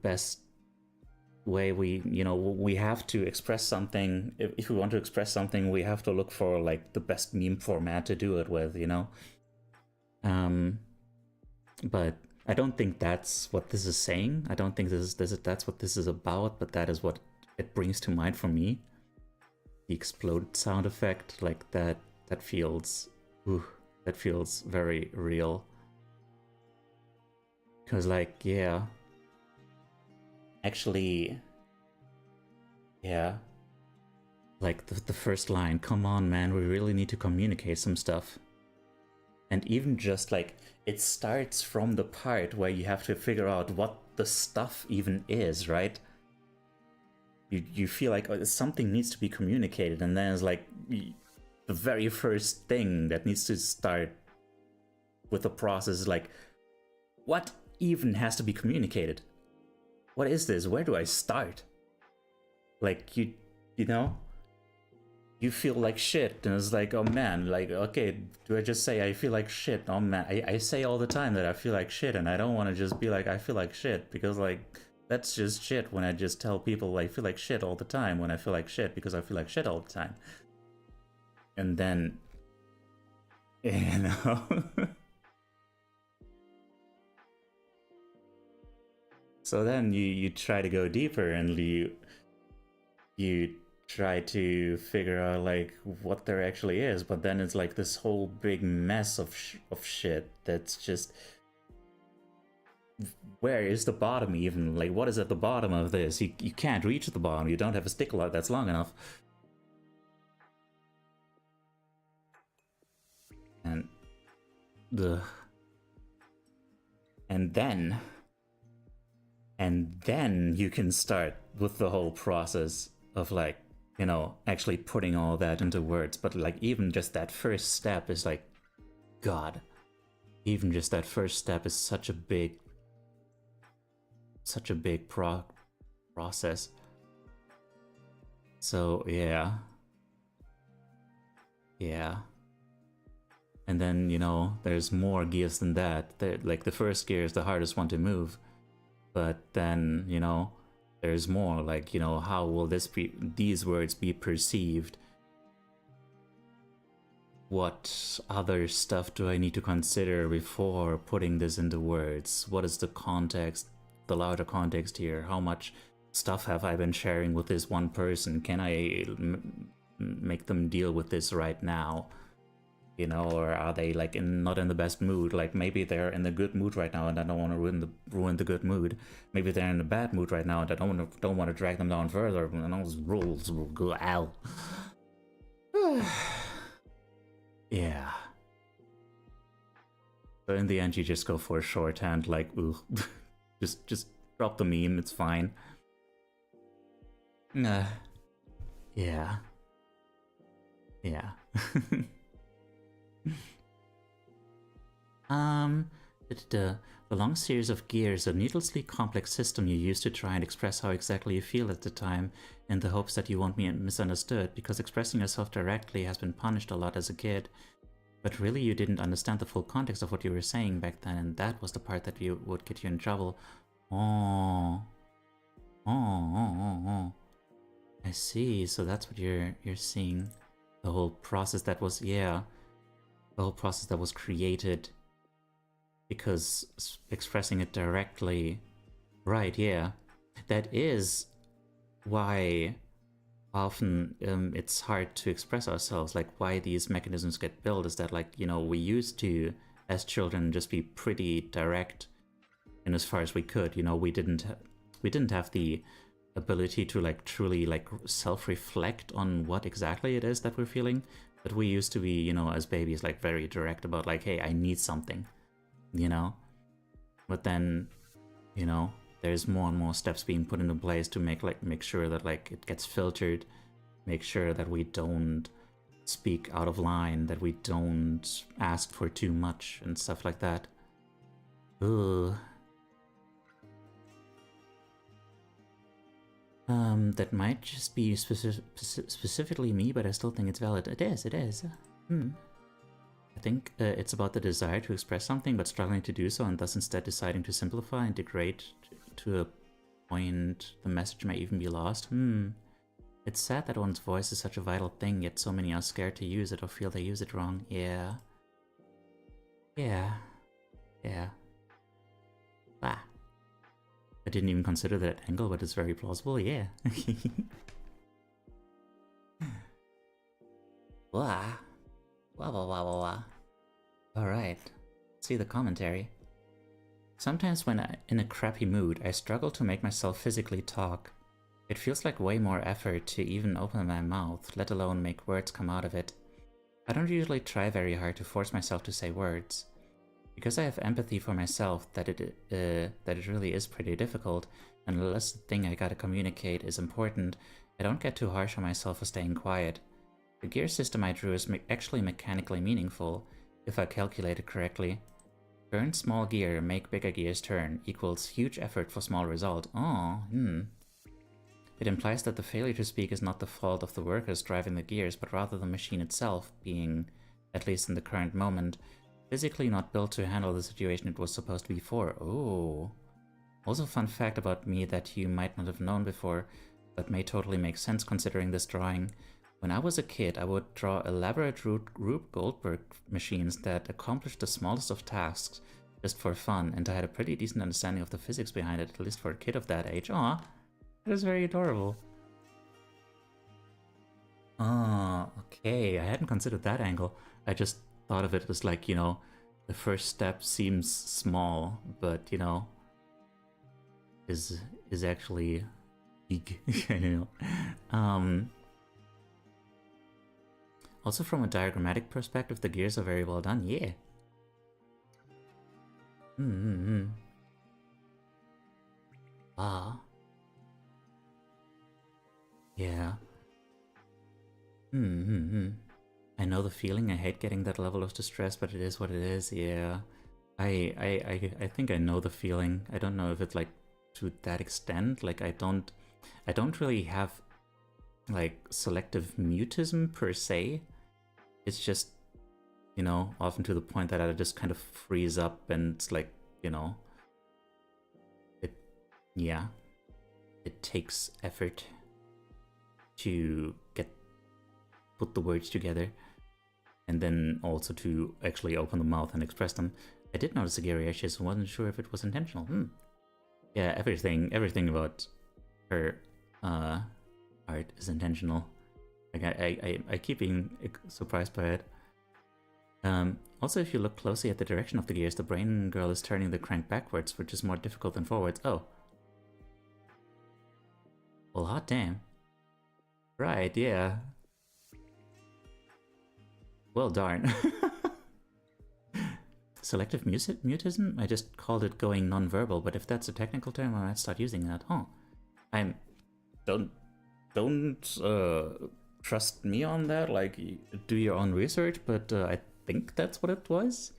best way we have to express something. If we want to express something, we have to look for like the best meme format to do it with, you know. But I don't think that's what this is saying. I don't think that's what this is about, but that is what it brings to mind for me. The explode sound effect, like that feels very real. Because like, yeah, actually, yeah, Like the first line, come on man, we really need to communicate some stuff. And even just like, it starts from the part where you have to figure out what the stuff even is, right? You feel like something needs to be communicated, and then it's like the very first thing that needs to start with the process is like, what even has to be communicated? What is this? Where do I start? Like, you know? You feel like shit, and it's like, oh man, like, okay, do I just say I feel like shit? Oh man, I say all the time that I feel like shit, and I don't want to just be like, I feel like shit, because like, that's just shit when I just tell people I feel like shit all the time when I feel like shit, because I feel like shit all the time. And then, you know? So then you try to go deeper, and you try to figure out like what there actually is, but then it's like this whole big mess of shit that's just, where is the bottom even? Like, what is at the bottom of this? You can't reach the bottom. You don't have a stick that's long enough. And then you can start with the whole process of like, you know, actually putting all that into words. But like, even just that first step is like, God, even just that first step is such a big process. So yeah. And then, you know, there's more gears than that. Like, the first gear is the hardest one to move, but then, you know, there's more. Like, you know, how will these words be perceived? What other stuff do I need to consider before putting this into words? What is the context, the larger context here? How much stuff have I been sharing with this one person? Can I make them deal with this right now? You know, or are they like not in the best mood? Like, maybe they're in the good mood right now, and I don't want to ruin the good mood. Maybe they're in a bad mood right now, and I don't want to drag them down further. And those rules will go out. Yeah. So in the end, you just go for a shorthand, like, ooh, just drop the meme. It's fine. Yeah. Yeah. The long series of gears, a needlessly complex system you use to try and express how exactly you feel at the time, in the hopes that you won't be misunderstood, because expressing yourself directly has been punished a lot as a kid. But really you didn't understand the full context of what you were saying back then, and that was the part that would get you in trouble. Oh. I see, so that's what you're seeing. The whole process that was, the whole process that was created because expressing it directly, right, yeah. That is why often it's hard to express ourselves, like why these mechanisms get built is that, like, you know, we used to, as children, just be pretty direct in as far as we could, you know, we didn't have the ability to like truly like self-reflect on what exactly it is that we're feeling, but we used to be, you know, as babies, like very direct about like, hey, I need something, you know. But then, you know, there's more and more steps being put into place to make sure that like it gets filtered, make sure that we don't speak out of line, that we don't ask for too much and stuff like that. Ugh. That might just be specifically me, but I still think it's valid. It is. I think it's about the desire to express something, but struggling to do so, and thus instead deciding to simplify and degrade to a point the message may even be lost. It's sad that one's voice is such a vital thing, yet so many are scared to use it or feel they use it wrong. Yeah. Ah. I didn't even consider that angle, but it's very plausible, yeah. Wah. Alright, see the commentary. Sometimes when I'm in a crappy mood, I struggle to make myself physically talk. It feels like way more effort to even open my mouth, let alone make words come out of it. I don't usually try very hard to force myself to say words. Because I have empathy for myself, that it really is pretty difficult, and unless the thing I gotta communicate is important, I don't get too harsh on myself for staying quiet. The gear system I drew is actually mechanically meaningful, if I calculate it correctly. Turn small gear, make bigger gears turn, equals huge effort for small result. Oh, It implies that the failure to speak is not the fault of the workers driving the gears, but rather the machine itself being, at least in the current moment, physically not built to handle the situation it was supposed to be for. Oh. Also, fun fact about me that you might not have known before, but may totally make sense considering this drawing. When I was a kid, I would draw elaborate Rube Goldberg machines that accomplished the smallest of tasks just for fun, and I had a pretty decent understanding of the physics behind it, at least for a kid of that age. Aw, that is very adorable. Ah, okay, I hadn't considered that angle. I just thought of it as like, you know, the first step seems small, but, you know, is actually big, you know. Also from a diagrammatic perspective, the gears are very well done, yeah. Ah. Yeah. I know the feeling. I hate getting that level of distress, but it is what it is. Yeah. I think I know the feeling. I don't know if it's like to that extent. Like I don't really have like selective mutism per se. It's just, you know, often to the point that I just kind of freeze up and it's like, you know, it takes effort to put the words together, and then also to actually open the mouth and express them. I did notice a gear ashes and wasn't sure if it was intentional. Yeah, everything about her art is intentional. Like I keep being surprised by it. Also, if you look closely at the direction of the gears, the brain girl is turning the crank backwards, which is more difficult than forwards. Oh. Well, hot damn. Right, yeah. Well, darn. Selective mutism? I just called it going non-verbal, but if that's a technical term, I might start using that. Huh. Don't trust me on that. Like, do your own research, but I think that's what it was.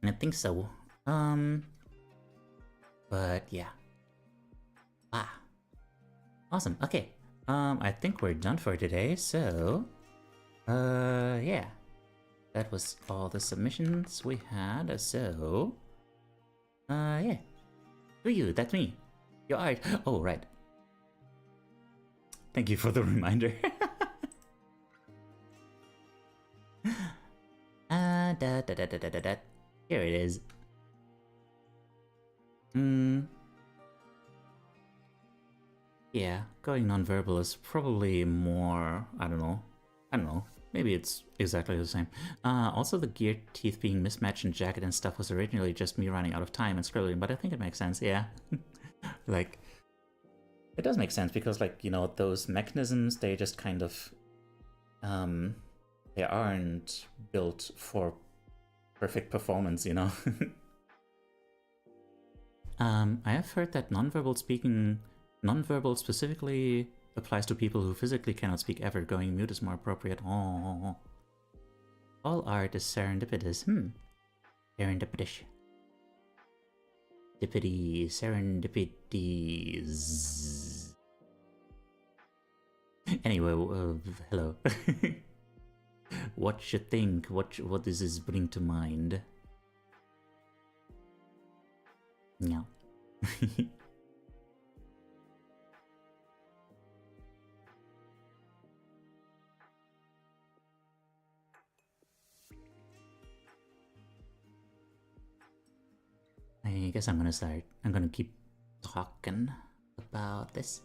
I think so. But yeah. Awesome. Okay. I think we're done for today. So, yeah. That was all the submissions we had. So, yeah. Do you? That's me. Your art. Oh, right. Thank you for the reminder. Here it is. Yeah, going nonverbal is probably more, I don't know. Maybe it's exactly the same. Also, the gear teeth being mismatched in jacket and stuff was originally just me running out of time and scribbling, but I think it makes sense, yeah. Like, it does make sense because, like, you know, those mechanisms, they just kind of, they aren't built for perfect performance, you know? I have heard that nonverbal specifically applies to people who physically cannot speak ever. Going mute is more appropriate. Oh. All art is serendipitous. Serendipitous. Serendipities. Anyway, hello. What you think? What does this bring to mind? No. I guess I'm gonna keep talking about this.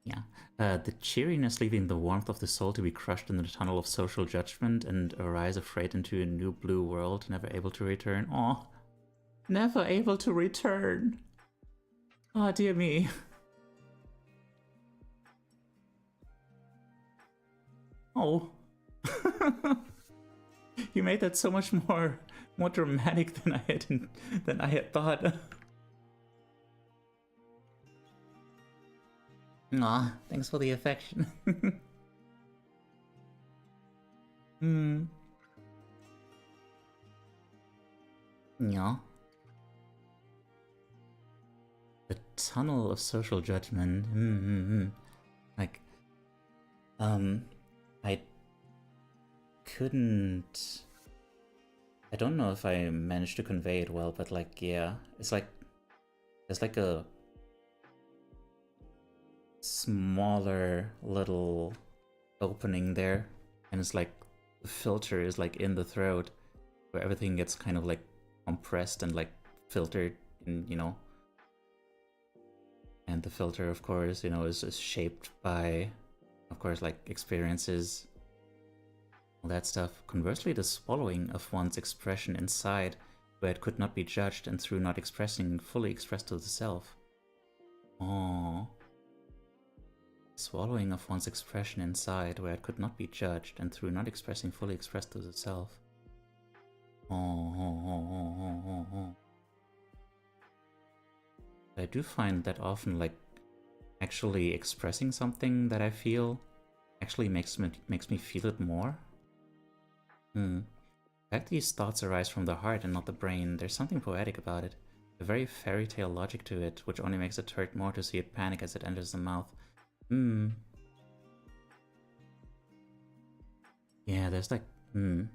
Yeah. The cheeriness leaving the warmth of the soul to be crushed in the tunnel of social judgment and arise afraid into a new blue world, never able to return. Aw. Never able to return. Oh, dear me. Oh. You made that so much more dramatic than I had thought. Aw, thanks for the affection. Hmm. Yeah. The tunnel of social judgment. Like, I couldn't. I don't know if I managed to convey it well, but like, yeah, it's like there's like a smaller little opening there, and it's like the filter is like in the throat, where everything gets kind of like compressed and like filtered, and and the filter, of course, is shaped by, of course, like experiences, all that stuff. Conversely, the swallowing of one's expression inside, where it could not be judged and through not expressing fully expressed to the self. Oh. Swallowing of one's expression inside, where it could not be judged and through not expressing fully expressed to the self. Oh. I do find that often, like, actually expressing something that I feel actually makes me feel it more. In fact, these thoughts arise from the heart and not the brain. There's something poetic about it. A very fairy tale logic to it, which only makes it hurt more to see it panic as it enters the mouth. Yeah, there's like, in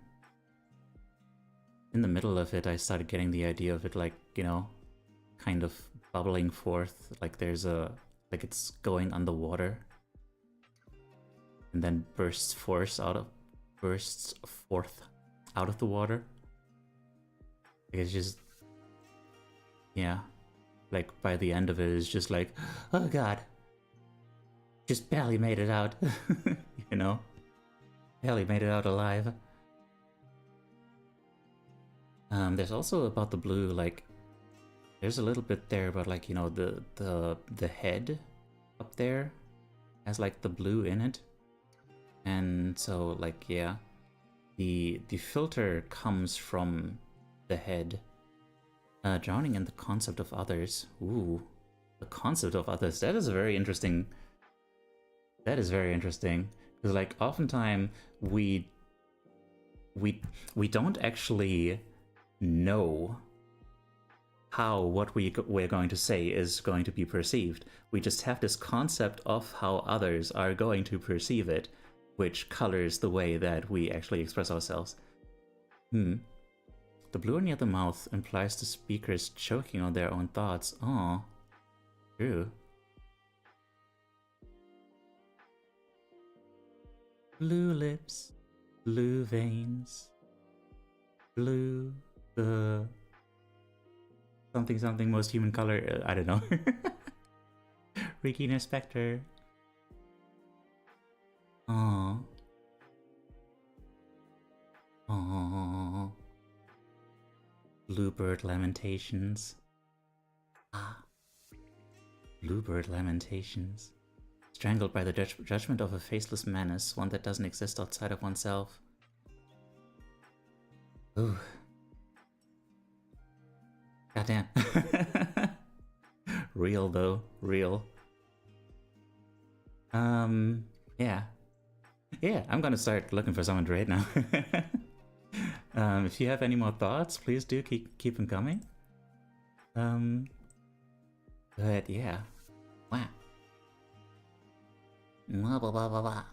the middle of it, I started getting the idea of it, like, kind of bubbling forth, like there's like it's going underwater, and then bursts forth out of the water. Like it's just, yeah, like by the end of it, it's just like, oh god, just barely made it out, barely made it out alive. There's also about the blue, like, there's a little bit there about, like, the head up there has like the blue in it, and so, like, yeah, the filter comes from the head. Drowning in the concept of others. Ooh, the concept of others. That is very interesting. Because, like, oftentimes we don't actually know how what we're going to say is going to be perceived. We just have this concept of how others are going to perceive it, which colors the way that we actually express ourselves. The blue near the mouth implies the speakers choking on their own thoughts. Aw, true. Blue lips, blue veins, blue, the something most human color, I don't know. Regina Spector. Aww. Aww. Bluebird lamentations. Ah. Bluebird lamentations. Strangled by the judgment of a faceless menace, one that doesn't exist outside of oneself. Ooh. Goddamn. Real though, real. Yeah. Yeah, I'm gonna start looking for someone to raid now. If you have any more thoughts, please do keep them coming. But yeah. Wow. Blah blah blah blah blah.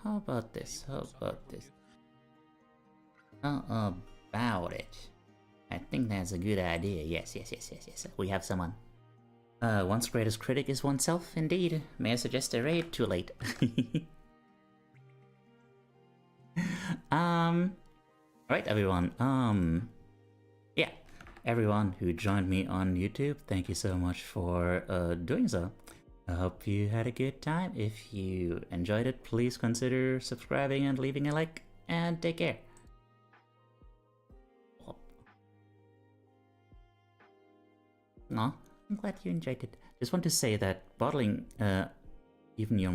How about this? How about it? I think that's a good idea. Yes. We have someone. One's greatest critic is oneself, indeed. May I suggest a raid? Too late. Alright, everyone. Yeah, everyone who joined me on YouTube, thank you so much for doing so. I hope you had a good time. If you enjoyed it, please consider subscribing and leaving a like. and take care. Aw, I'm glad you enjoyed it. Just want to say that bottling even your